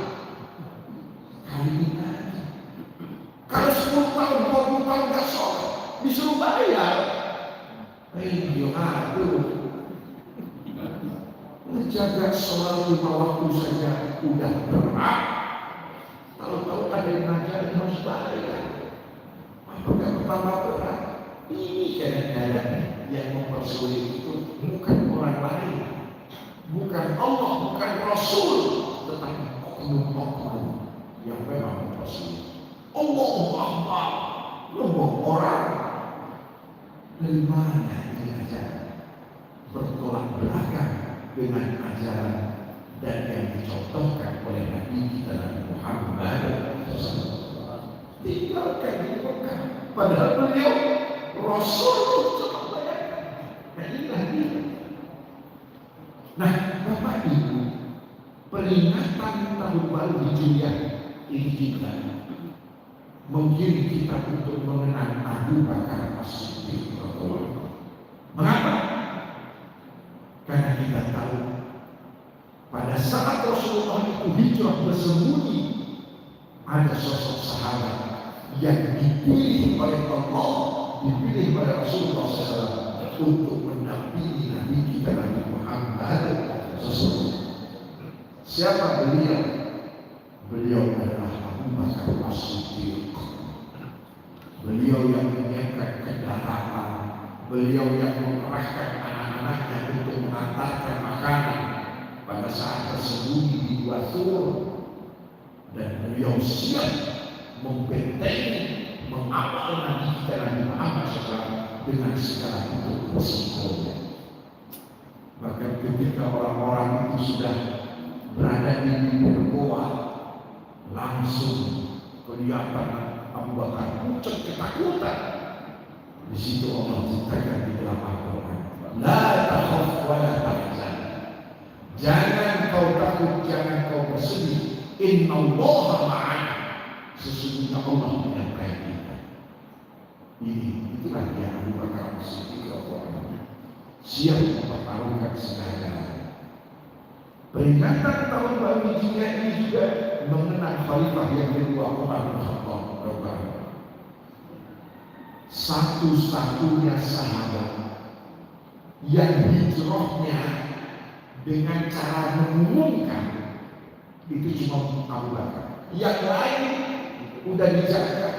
kali 5. Kalau 10 tahun, 20 tahun nggak sholat, disuruh bayar. Aduh, menjaga sholat 5 waktu saja udah berat. Kalau tahu ada yang ngajarin harus bayar, apakah bertambah berat? Ini kadang-kadang yang mempersulit itu bukan orang lain, bukan Allah, bukan Rasul, tetapi oknum-oknum yang memang mempersulit. Allah Akbar, lombok orang. Dari mana ini ajaran? Bertolak belakang dengan ajaran dan yang dicontohkan oleh Nabi kita Nabi Muhammad SAW. Tinggalkan di Mekah, padahal beliau Rasul. Nah inilah dia. Nah Bapak Ibu, peringatan tahun baru Hijriah ini juga menggiring kita untuk mengenang Abu Bakar As-Siddiq. Mengapa? Karena kita tahu pada saat Rasulullah itu hijrah bersembunyi, ada sosok sahabat yang dipilih oleh Allah, dipilih oleh Rasulullah SAW untuk mendampingi Nabi kita Nabi Muhammad SAW. Siapa beliau? Beliau adalah Abu Bakar As-Siddiq. Beliau yang menyiapkan kendaraan, beliau yang mengerahkan anak-anaknya untuk mengantarkan makanan pada saat tersembunyi di Gua Thur, dan beliau siap membentengi, mengawal Nabi kita Nabi Muhammad SAW dengan segala bentuk resikonya. Bahkan ketika orang-orang itu sudah berada di bibir goa, langsung kelihatan Abu Bakar pucat ketakutan. Di situ Allah ceritakan di dalam Al-Quran, la takhaf wa la tahzan. Jangan kau takut, jangan kau bersedih. Innallaha ma'ana. Sesungguhnya Allah menyertai kita. Itulah dia Abu Bakar As-Siddiq, siap mempertaruhkan segalanya. Peringatan tahun baru Hijriah ini juga mengenang khalifah yang kedua, Umar bin Khattab. Satu-satunya sahabat yang hijrahnya dengan cara mengumumkan itu cuma Abu Bakar. Yang lain udah dijaga.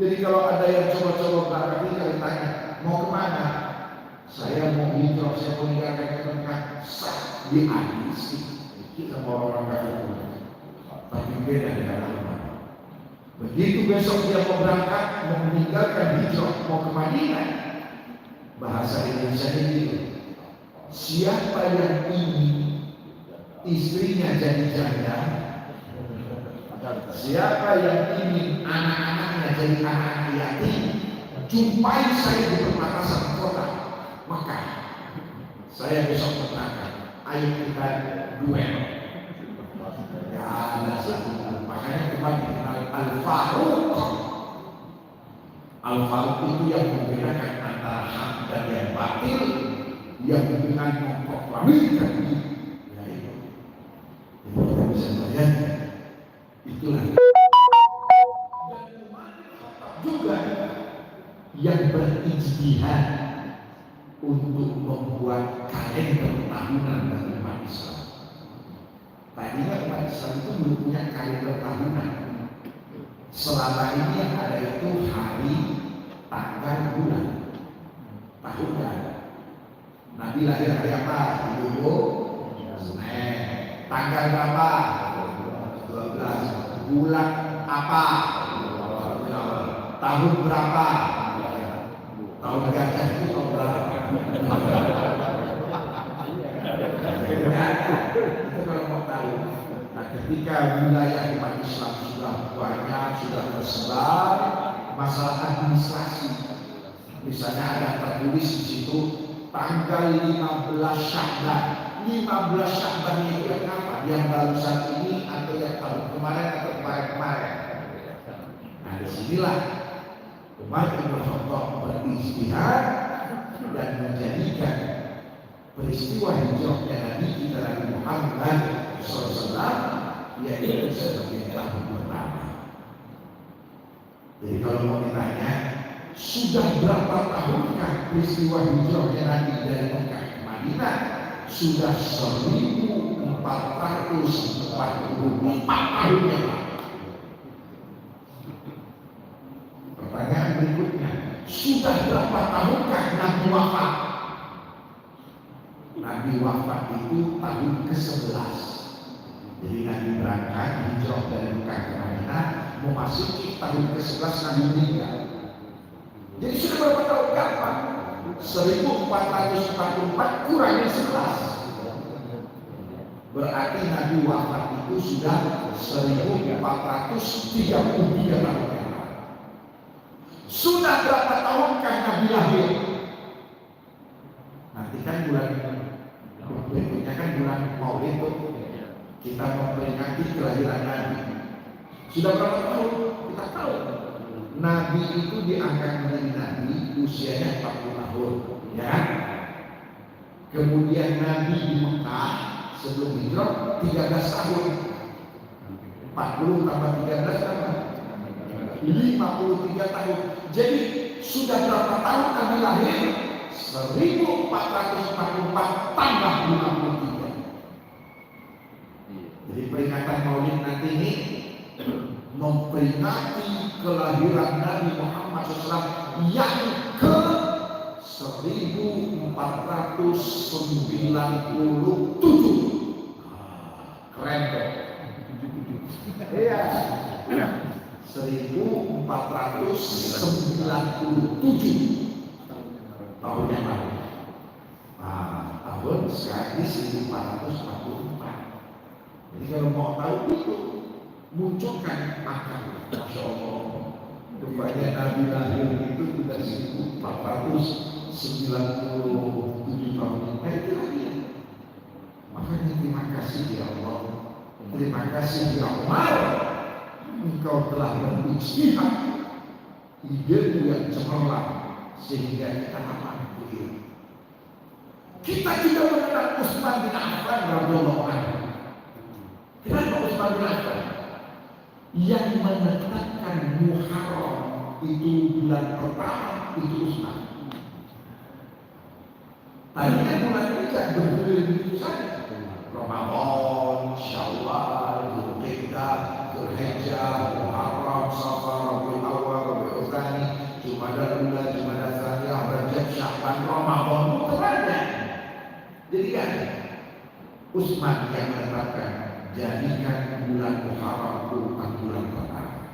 Jadi kalau ada yang coba-coba berangkat ini, kalau ditanya mau kemana, saya mau hijrah, saya mau meninggalkan ke Mekah, sah dihabisi. Kita mau orang kafir, tapi beda dengan Umar. Begitu besok dia mau berangkat, mau meninggalkan hijrah, mau ke Madinah, bahasa Indonesia ini, siapa yang ingin istrinya jadi janda, siapa yang ingin anak-anaknya jadi anak yatim, jumpai saya di perbatasan kota Mekah. Saya besok berangkat, ayo kita duel. Ya ada satu, makanya kemarin dikenal Al-Faruq. Al-Faruq itu yang membedakan antara hak dan yang batil, yang dengan memproklamirkan itu. Ya itu. Jadi kita bisa bayangkan, itulah. Dan juga yang berijtihad untuk membuat kalender tahunan dari umat Islam. Tadinya umat Islam itu belum punya kalender tahunan. Selama ini yang ada itu hari, tanggal, bulan, tahunan. Nabi lahir hari apa? Ibu, Senin. Tanggal berapa? 12. Bulan apa? Tahun berapa? Tahun gajah itu tahun berapa? Itu kalau mau tahu. Nah, ketika wilayah umat Islam sudah banyak, sudah tersebar, masalah administrasi, misalnya ada tertulis di situ tanggal 15 Sya'ban. 15 Sya'ban itu yang apa? Yang barusan ini atau yang tahun kemarin atau kemarin-kemarin? Nah, disinilah Umar bin Khattab berijtihad dan menjadikan peristiwa hijrahnya Nabi kita Nabi Muhammad SAW yaitu sebagai tahun pertama. Jadi kalau mau ditanya, sudah berapa tahunkah peristiwa hijrahnya Nabi dari Mekah ke Madinah? Sudah 1444 tahun yang lalu. Pertanyaan berikutnya, sudah berapa tahunkah Nabi wafat? Nabi wafat itu tahun ke-11. Jadi Nabi berangkat hijrah dari Mekah ke Madinah, memasuki tahun ke-11 Nabi meninggal. Jadi sudah berapa tahun kapan? 1444 kurangnya 11. Berarti Nabi wafat itu sudah 1433 tahun. Sudah berapa tahunkah Nabi lahir? Nanti kan bulan berikutnya kan bulan Maulid kita memperingati kelahiran Nabi. Sudah berapa tahun? Kita tahu. Nabi itu diangkat menjadi Nabi usianya 40 tahun, ya. Kemudian Nabi di Mekah sebelum hijrah 13 tahun. 40 tambah 13 tambah 53 tahun. Jadi sudah berapa tahun Nabi lahir? 1444 tambah 53. Jadi peringatan Maulid nanti ini memperingati kelahiran Nabi Muhammad SAW yang ke 1497. Keren dong. Iya. 1497 tahun yang lalu. Nah, tahun sekarang ini 1444. Jadi kalau mau tahu itu munculkan akal. Masya Allah. Rupanya Nabi lahir itu sudah 1497 tahun. Nah, itu lagi. Makanya terima kasih ya Allah. Terima kasih ya Umar. Engkau telah berijtihad, ide yang cemerlang sehingga kita mampu. Kita tidak mengenal Utsman bin Affan radhiyallahu anhu. Kenapa Utsman bin Affan? Yang menetapkan Muharram itu bulan pertama itu Utsman. Tadinya bulan ini tidak bergulir begitu saja. Ramadan, Syawal, Dzulhijjah, Dzulhijjah, Muharram, Safar, Rabiul Awwal, Rabiul Tsani, Jumadal Ula, Jumadal Tsaniyah, Rajab, Sya'ban, Ramadan, terada. Jadi kan Utsman yang menetapkan jadikan bulan Muharram merupakan bulan pertama.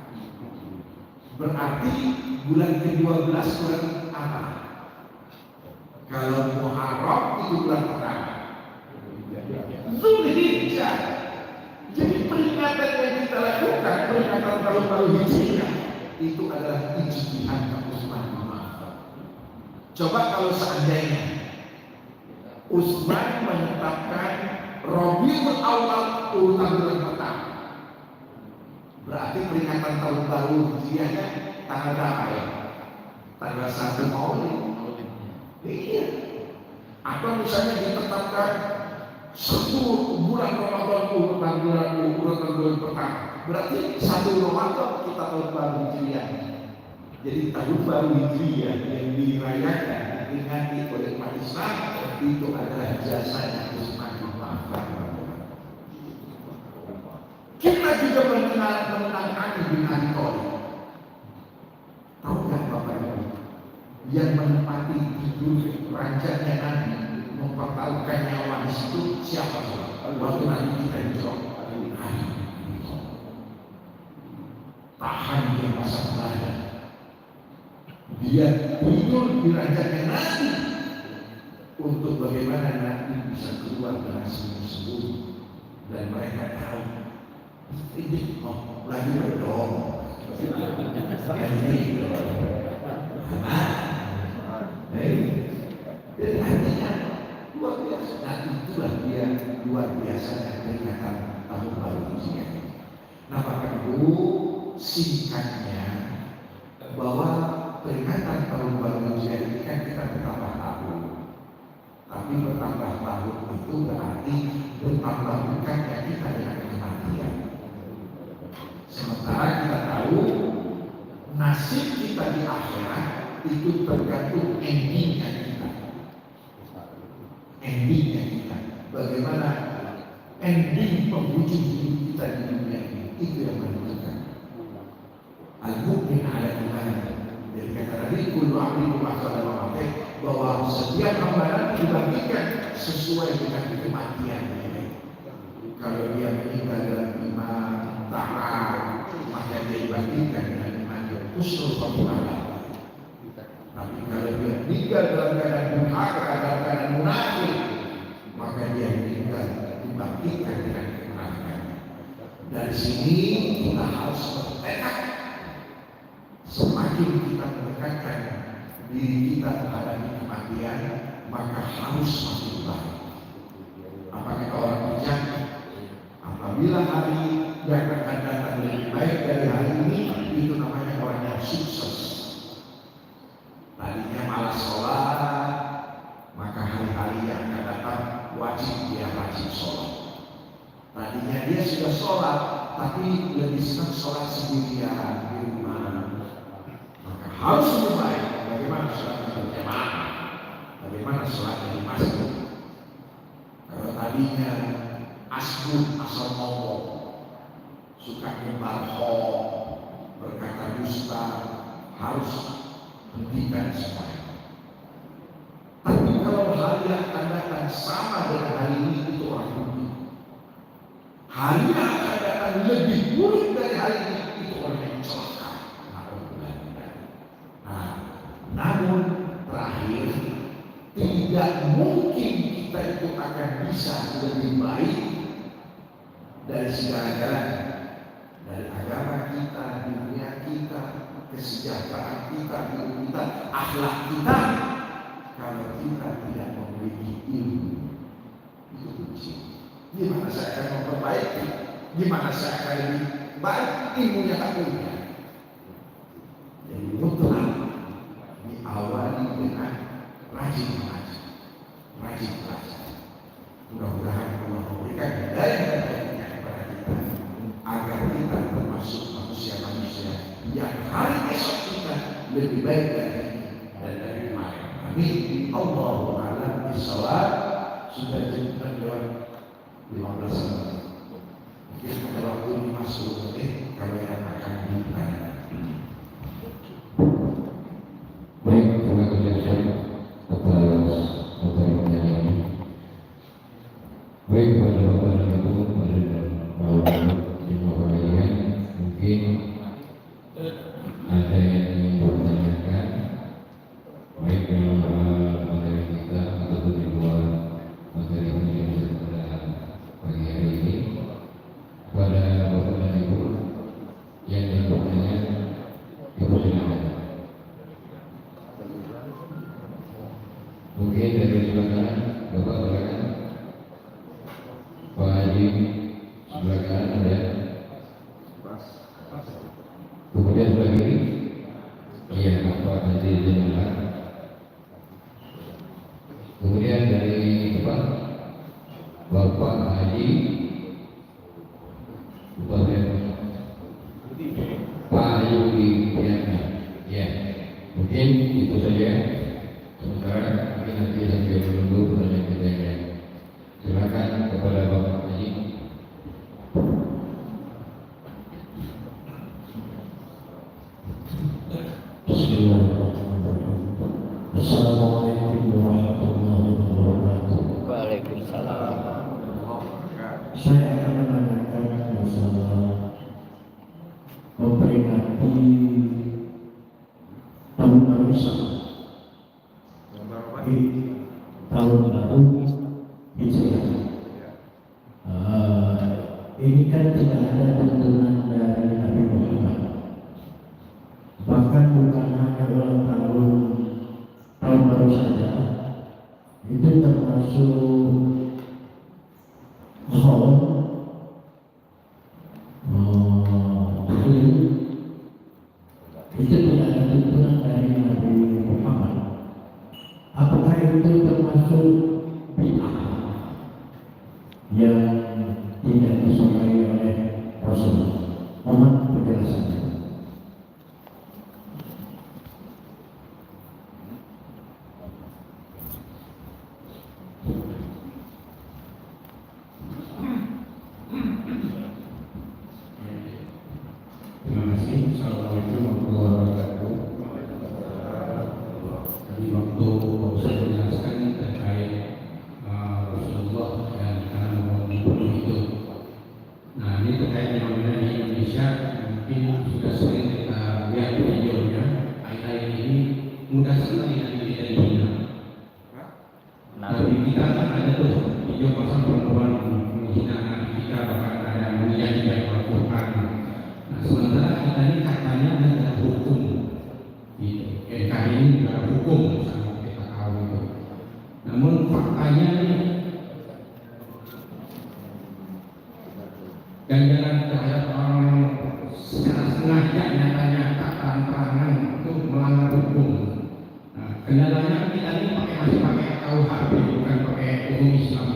Berarti bulan ke-12 bulan apa? Kalau Muharram itu bulan pertama. Dzulhijjah. Jadi peringatan yang kita lakukan, peringatan tahun baru Hijriah itu adalah ijtihad Utsman bin Affan. Coba kalau seandainya Utsman menetapkan Rabiul Awwal urutan bulan pertama, berarti peringatan tahun baru Hijriahnya tanggal berapa ya? Tanggal 1 Maulid. Iya. Atau misalnya ditetapkan 10 bulan Ramadan urutan bulan pertama, berarti 1 Ramadan kita tahun baru Hijriah. Jadi tahun baru Hijriah yang dirayakan diingati oleh umat Islam itu adalah jasanya Utsman bin Affan. menang Ali bin Abi Thalib. Tahu nggak Bapak Ibu? Yang menempati tidur ranjangnya Nabi, mempertaruhkan nyawa di situ siapa? Waktu Nabi kita hijrah, Ali bin Abi Thalib. Tahan dia masa belanda. Dia tidur di ranjangnya Nabi untuk bagaimana Nabi bisa keluar dari sembunyi-sembunyi, dan mereka tahu ini lagi berdoa. Jadi artinya luar biasa. Nah itulah dia luar biasanya peringatan tahun baru Hijriah. Nah Bapak Ibu, singkatnya bahwa peringatan tahun baru Hijriah ini kan kita bertambah tahun. Tapi bertambah tahun itu berarti bertambah dekatnya kita dengan kematian. Sementara kita tahu nasib kita di akhirat itu tergantung endingnya kita. Endingnya kita. Bagaimana ending penghujung hidup kita di dunia ini, itu yang menentukan. Al-Mu'min ala iman. Jadi kata Nabi, kullu abdi ba'da mauti, bahwa setiap hamba dibagikan sesuai dengan kematian. Kalau dia meninggal dalam iman, taat, maka dia dibagikan dengan iman husnul khotimah. Tapi kalau dia meninggal dalam keadaan durhaka, dalam keadaan munafik, maka dia meninggal dibagikan dengan kemunafikan. Dari sini kita harus bertekad. Semakin kita mendekatkan diri kita terhadap kematian, maka harus semakin baik. Apakah orang bijak? Apabila hari yang akan datang lebih baik dari hari ini, itu namanya orang yang sukses. Tadinya malas sholat, maka hari-hari yang akan datang wajib dia rajin sholat. Tadinya dia sudah sholat, tapi lebih senang sholat sendirian di rumah. Maka harus lebih baik. Bagaimana sholat berjamaah? Bagaimana sholat di masjid? Kalau tadinya asbun asal ngomong, suka ngebarhong, berkata dusta, harus hentikan semuanya. Tapi kalau hari yang akan datang sama dengan hari ini, itu orang rugi. Hari yang akan datang lebih buruk dari hari ini, itu orang yang celaka. Nah, namun terakhir, tidak mungkin kita itu akan bisa lebih baik dari segala-galanya, dari agama kita, dunia kita, kesejahteraan kita, hidup kita, akhlak kita, kalau kita tidak memiliki ilmu. Itu kunci. Gimana saya akan memperbaiki? Gimana saya akan lebih baik? Ilmunya tak punya. Jadi mutlak diawali dengan rajin mengaji, rajin belajar. Mudah-mudahan Allah memberikan hidayah dan hidayahnya kepada kita, agar kita termasuk manusia-manusia yang hari esok kita lebih baik dari ini dan dari kemarin. Amin. Allahu a'lam bishawab. Sudah jam 15 menit. Mungkin pada waktu 50 menit kalau yang akan ditanya. Baik, terima kasih atas pertanyaan ini. Baik, pada Bapak dan Ibu, pada kalian, mungkin ada yang ingin bertanyakan, baik dalam materi kita ataupun di luar materi ini yang bisa pada pagi hari ini. Pada Bapak dan Ibu yang ingin bertanya, Ibu silakan. Mungkin dari sebelah kanan, Bapak silakan. Pak Haji sebelah kanan ada. Kemudian sebelah kiri, iya Bapak Haji Jamal. Kemudian dari depan, Bapak Haji Pak Yudi Priana. Ya, mungkin itu saja. Sementara mungkin nanti sambil menunggu Assalamualaikum warahmatullahi wabarakatuh. Waalaikumsalam. Saya akan menanyakan masalah memperingati tahun baru Islam. Di tahun baru Hijriah. Ini kan tidak ada tuntunan dari Nabi Muhammad. Bahkan bukan hanya ulang tahun baru saja, itu termasuk haul, itu tidak ada tuntunan dari Nabi Muhammad. Apakah itu termasuk bid'ah yang tidak disukai oleh Rasulullah? Mohon penjelasannya. Terima kasih. Assalamualaikum warahmatullahi wabarakatuh. Tadi waktu saya menjelaskan terkait Rasulullah dan karena membunuh itu. Nah, ini terkait fenomena di Indonesia, mungkin sudah sering kita lihat videonya. Akhir-akhir ini mudah sekali nanti kita dihina. Tapi kita kan ada tuh video pasang perempuan menghina anak kita, bahkan ada menyanyikan Al-Quran. Nah, sementara kita ini katanya ada hukum, di NKRI ini juga ada hukum, sama kita tahu itu. Namun faktanya ini ganjaran terhadap orang secara sengaja nyatanya tak terang-terangan itu melanggar hukum. Nah, kendalanya kita ini masih pakai KUHP, bukan pakai hukum Islam.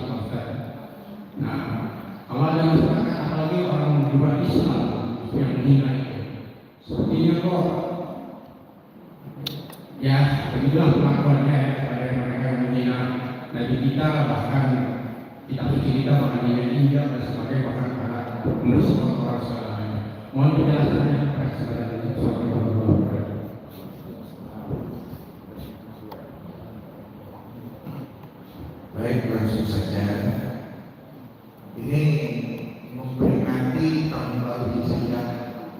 Nah, kalau ada masyarakat apalagi orang luar Islam yang menghina itu, sepertinya kok ya begitulah pengakuannya ya, kepada mereka yang menghina Nabi kita, bahkan kita bahkan menghina India dan sebagainya, bahkan para penulis orang segalanya. Mohon penjelasannya kepada Baik, langsung saja. Ini memperingati tahun baru Hijriah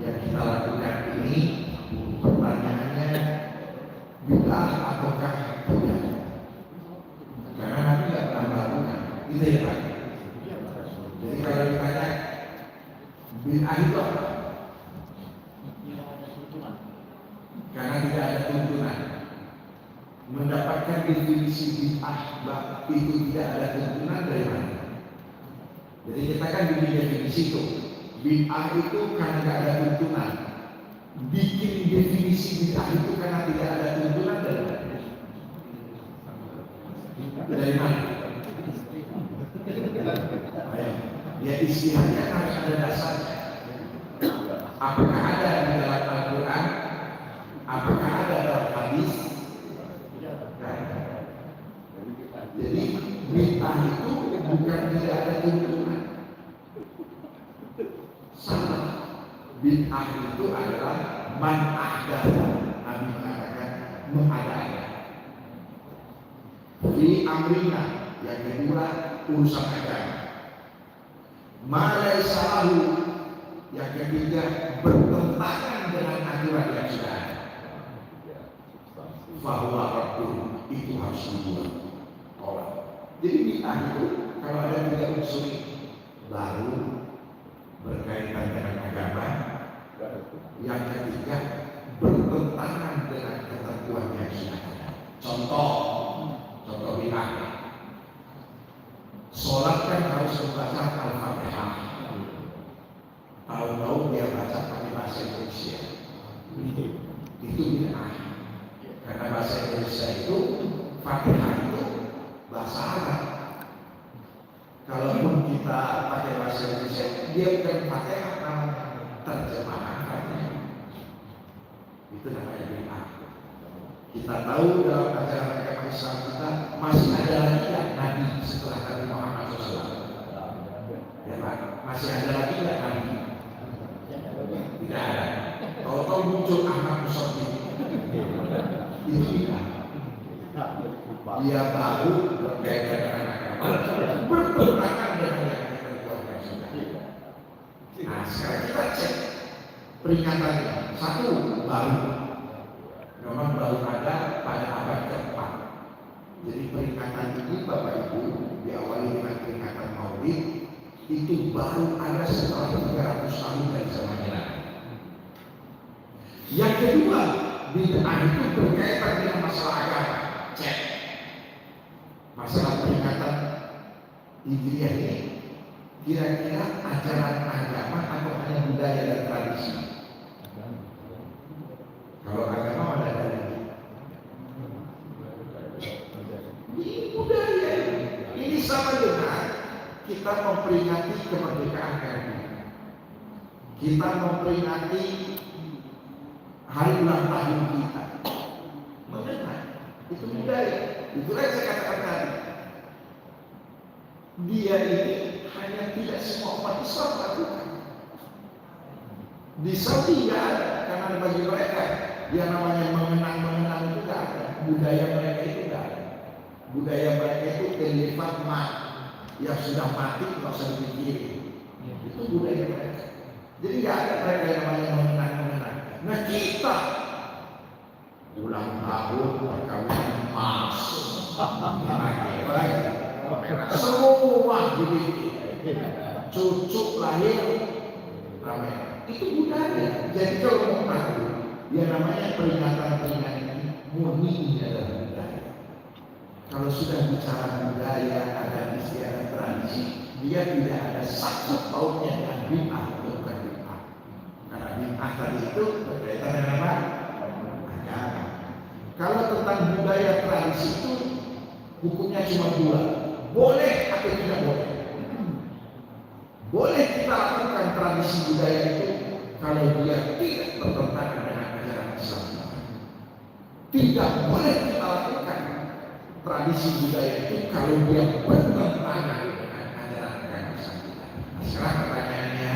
yang kita lakukan ini, pertanyaannya bid'ah ataukah tidak? Karena Nabi tidak pernah melakukan itu ya Pak. Jadi kalau ditanya bid'ah itu apa? Karena tidak ada tuntunan. Mendapatkan definisi bid'ah itu tidak ada tuntunan dari mana? Jadi kita kan bikin definisi itu. Bid'ah itu karena tidak ada tuntunan. Bikin definisi bid'ah itu karena tidak ada tuntunan dari mana? Dari mana? Ya istilahnya harus ada dasarnya. Apakah ada di dalam Al-Quran? Apakah ada dalam hadis? Jadi bid'ah itu bukan tidak ada tuntunan. Sama. Bid'ah itu adalah man ahdatsa. Nabi mengatakan mengada-ada. Fi amrina, yang kedua urusan agama. Ma laisa lahu, yang ketiga bertentangan dengan aturan yang sudah ada. Fahuwa rabbun, itu harus dibuat. Jadi bid'ah itu kalau ada tiga unsur baru berkaitan dengan agama, yang ketiga bertentangan dengan ketentuan yang sudah ada. Contoh bid'ah. Sholat kan harus membaca Al-Fatihah. Tahu-tahu dia baca pakai bahasa Indonesia. Itu bid'ah. Karena bahasa Indonesia itu Fatihah itu bahasa Arab. Kalaupun kita pakai bahasa Indonesia, dia bukan Fatihah, namanya terjemahan Fatihah. Itu namanya bid'ah. Kita tahu dalam ajaran agama Islam kita masih ada lagi yang Nabi setelah Nabi Muhammad SAW. Ya Pak, masih ada lagi yang Nabi? Tidak ada. Kalau muncul Ahmad Musofi, itu bid'ah. Dia baru berkaitan dengan agama, bertentangan dengan yang kita keluarkan sudah. Nah, sekarang kita cek peringatannya. Satu, baru. Memang baru ada pada abad keempat. Jadi peringatan ini Bapak Ibu diawali dengan peringatan Maulid itu baru ada setelah 300 tahun dari zaman Nabi. Yang kedua, bid'ah itu berkaitan dengan masalah agama. Cek masalah peringatan Hijriah ini kira-kira ajaran agama atau hanya budaya dan tradisi? Kalau agama ada dari ini budaya. Ini sama dengan kita memperingati kemerdekaan RI. Kita memperingati hari ulang tahun kita. Mengenai itu budaya. Itulah yang saya katakan tadi. Dia ini hanya tidak semua umat Islam lakukan. Di Saudi tidak ada, karena bagi mereka yang namanya mengenang itu tidak ada. Budaya mereka itu tidak ada. Budaya mereka itu kelifat mat yang sudah mati tidak usah dipikirin. Itu budaya mereka. Jadi tidak ada mereka yang namanya mengenang. Nah kita ulang tahun perkawinan masuk. Semua dibikin, cucu lahir ramai. Itu budaya. Jadi kalau mau tahu, yang namanya peringatan ini murni adalah budaya. Kalau sudah bicara budaya, ada istiadat tradisi, dia tidak ada sangkut pautnya dengan bid'ah atau bukan bid'ah. Karena bid'ah tadi itu berkaitan dengan apa? Agama. Kalau tentang budaya tradisi itu hukumnya cuma dua. Boleh atau tidak boleh. Boleh kita lakukan tradisi budaya itu kalau dia tidak bertentangan dengan ajaran Islam. Tidak boleh kita lakukan tradisi budaya itu kalau dia bertentangan dengan ajaran agama Islam. Sekarang pertanyaannya,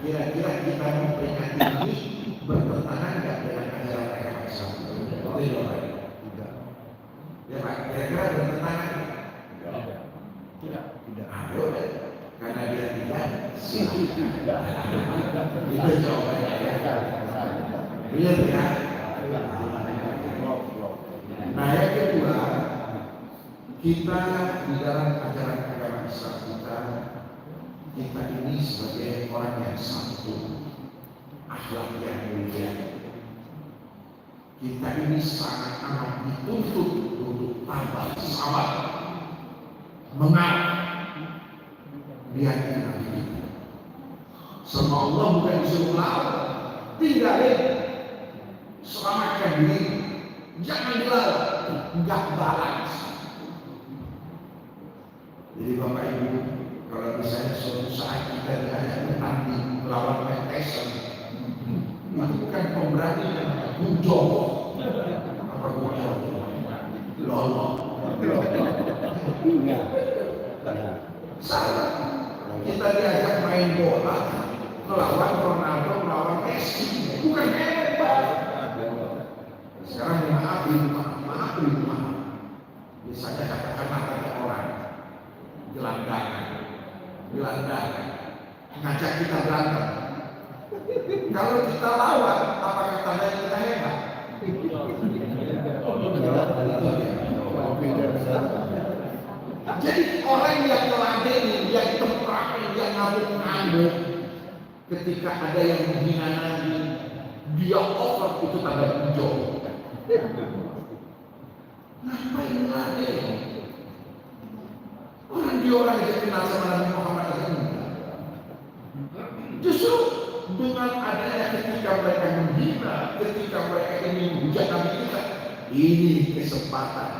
kira-kira kita memperingati ini bertentangan tidak dengan ajaran agama Islam? Tidak. Ya Pak, kira-kira bertentangan? Tidak. Karena dia tidak silakan. Itu jawabannya ya. Benar ya. Nah yang kedua, kita di dalam ajaran agama Islam kita ini sebagai orang yang santun, akhlak yang mulia. Kita ini sangat amat dituntut untuk tambah sabar, mengalah. Lihat ini, sama Allah bukan disuruh lawan, tinggalin, selamatkan diri, jangan dilawan, enggak balas. Jadi Bapak Ibu, kalau misalnya suatu saat kita diajak bertanding melawan Mike Tyson, itu bukan pemberani yang bujong, apa bujong, lolo, salah. Kita diajak main bola melawan Ronaldo, melawan Messi, bukan hebat. Sekarang maaf. Misalnya katakanlah ada orang gelandangan, ngajak kita berantem. Kalau kita lawan, apakah tandanya kita hebat? Jadi orang yang meladeni, yang temperamen, yang ngamuk-ngamuk, ketika ada yang menghina Nabi, dia over, itu tanda hijau. Ngapain meladeni? Orang yang kenal sama Nabi Muhammad SAW. Justru dengan adanya ketika mereka menghina, ketika mereka ingin menghujat Nabi kita, ini kesempatan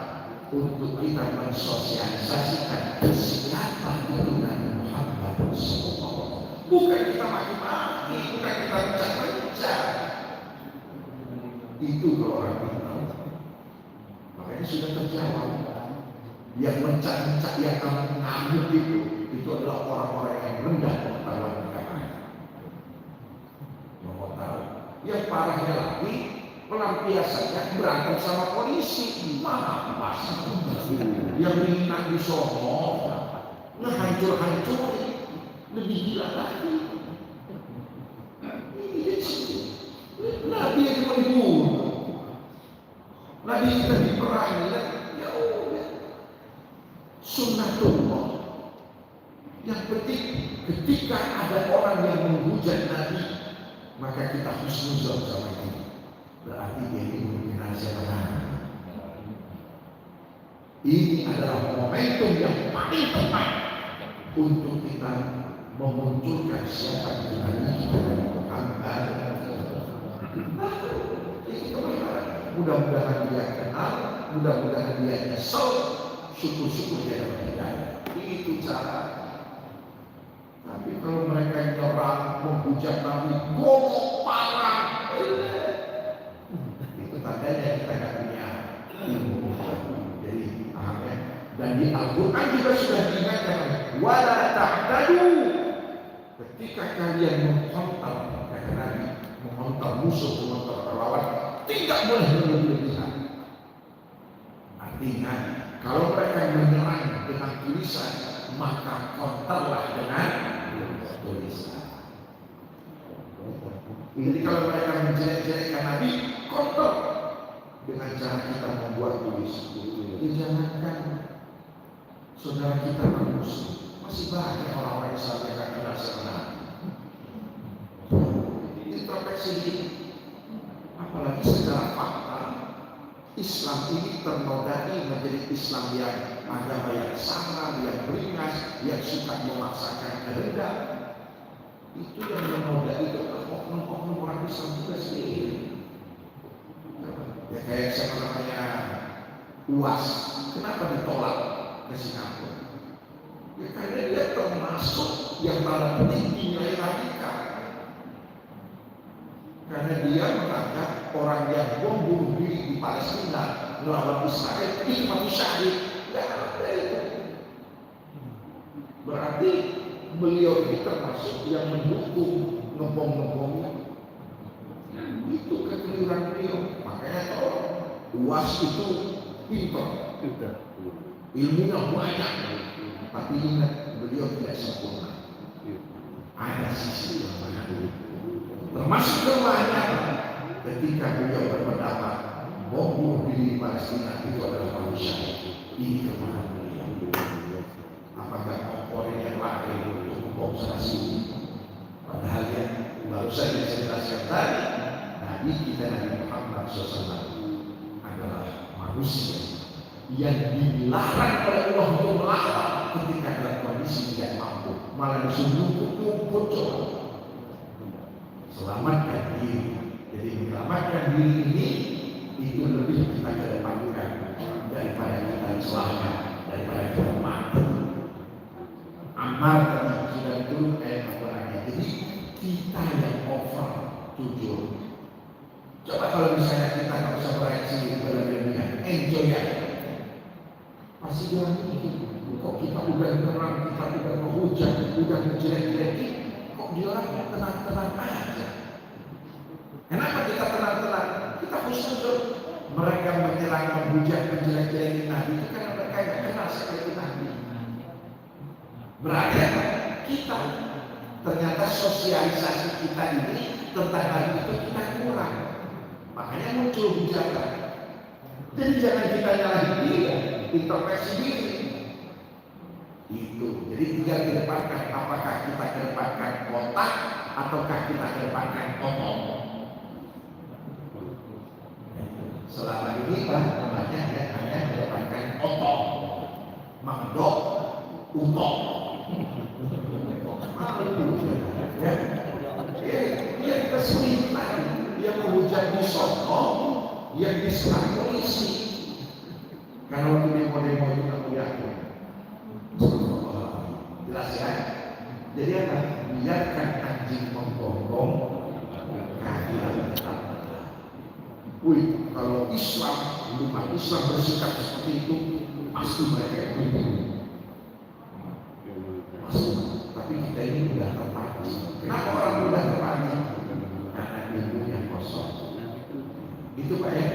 untuk kita mensosialisasikan siapa itu Nabi Muhammad SAW. Bukan kita maki-maki, bukan kita mencak-mencak. Itu kalau orang tahu. Makanya sudah terjawab. Yang mencak-mencak, yang ngamuk itu adalah orang-orang yang rendah pengetahuan agama. Mau tahu? Yang parahnya lagi, pelampiasannya berantem sama polisi, malas. Yang minat di sono, ngehancur-hancurin, lebih gila lagi. Nabi yang dibunuh, Nabi kita diperangi, ya udah, sunnatullah. Yang penting ketika ada orang yang menghujat Nabi, maka kita husnuzon sama dia. Berarti dia ini mungkin siapa. Ini adalah momentum yang paling tepat untuk kita memunculkan siapa Nabi kita dari Muhammad. Mudah-mudahan dia kenal, mudah-mudahan dia nyesel, syukur-syukur dia dapat hidayah. Itu cara. Tapi kalau mereka yang nyerang, menghujat Nabi, ngomong parah, itu tandanya kita nggak punya ilmu. Jadi, paham ya? Dan di Al-Quran juga sudah diingatkan, wala ta'tadu. Ketika kalian mengkontak, kata Nabi, mengkontak musuh, mengkontak lawan, tidak boleh berlebihan. Artinya, kalau mereka menyerang dengan tulisan, maka kontaklah dengan tulisan. Jadi kalau mereka menjelek-jelekkan Nabi, kontak dengan cara kita membuat tulis. Jangankan saudara kita bermusuh, masih banyak orang-orang Islam yang akan kenal sama Nabi. Introspeksi diri. Apalagi secara fakta, Islam ini ternodai menjadi Islam yang agama yang sama, yang beringas, yang suka memaksakan kehendak. Itu yang menodai itu oknum-oknum orang Islam juga sendiri. Ya kayak siapa namanya UAS, kenapa ditolak ke Singapura? Ya karena dia termasuk yang tanda petik nilai radikal. Karena dia menganggap orang yang bom bunuh diri di Palestina melawan Israel itu mati syahid. Tidak ada itu. Berarti beliau ini termasuk yang mendukung ngebom-ngebomnya. Itu kekeliruan beliau. Makanya kalau UAS itu pintar, ilmunya banyak, tapi ingat beliau tidak sempurna. Ada sisi yang banyak. Termasuk kelemahannya ketika beliau berpendapat bom bunuh diri Palestina itu adalah manusia. Ini kelemahan beliau. Apakah komponen yang lain untuk bom stasiun? Padahal ya baru saja saya jelaskan tadi, Nabi kita Nabi Muhammad SAW adalah manusia yang dilarang oleh Allah untuk melawan ketika dalam kondisi tidak mampu, malah disuruh numpuk coba. Selamatkan diri. Jadi menyelamatkan diri ini itu lebih kita kedepankan daripada kita selamat, daripada kita mati. Amal tadi sudah turun apa lagi. Jadi kita yang over jujur. Coba kalau misalnya kita nggak usah bereaksi berlebihan, enjoy ya. Pasti bilang ini, kok kita udah terang, kita udah menghujat, udah menjelek-jelekin, kok dia orang tenang-tenang aja. Kenapa kita tenang-tenang? Kita khusus mereka menyerang, menghujat, menjelek-jelekin Nabi itu karena mereka yang kenal seperti Nabi. Berarti apa? Kita ternyata sosialisasi kita ini tentang Nabi itu kita kurang. Makanya muncul hujatan. Jadi jangan kita nyalahin dia, introspeksi diri. Itu. Jadi tinggal kedepankan apakah kita kedepankan otak ataukah kita kedepankan omong. Selama ini namanya ya hanya kedepankan otak, mengedok, utok. Dia kesulitan, dia menghujat di sono, yang diserang polisi. Karena waktu demo-demo itu kamu yakin. Jelas ya. Jadi apa? Biarkan anjing menggonggong, kehadiran tetap. Wih, kalau Islam, umat Islam bersikap seperti itu, pasti mereka yang tapi kita ini mudah terpancing. Kenapa orang mudah terpancing? Karena ilmunya kosong. Itu Pak ya?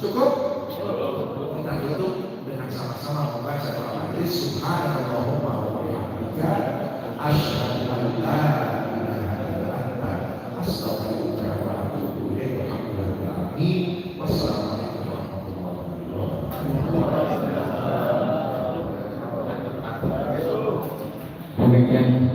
Cukup? Kita tutup dengan sama-sama membaca doa majlis. Subhanallahumma wa bihamdika asyhadu an la ilaha illa anta astaghfiruka wa atubu ilaik. Walhamdulillahi rabbil alamin. Wassalamualaikum warahmatullahi wabarakatuh. Demikian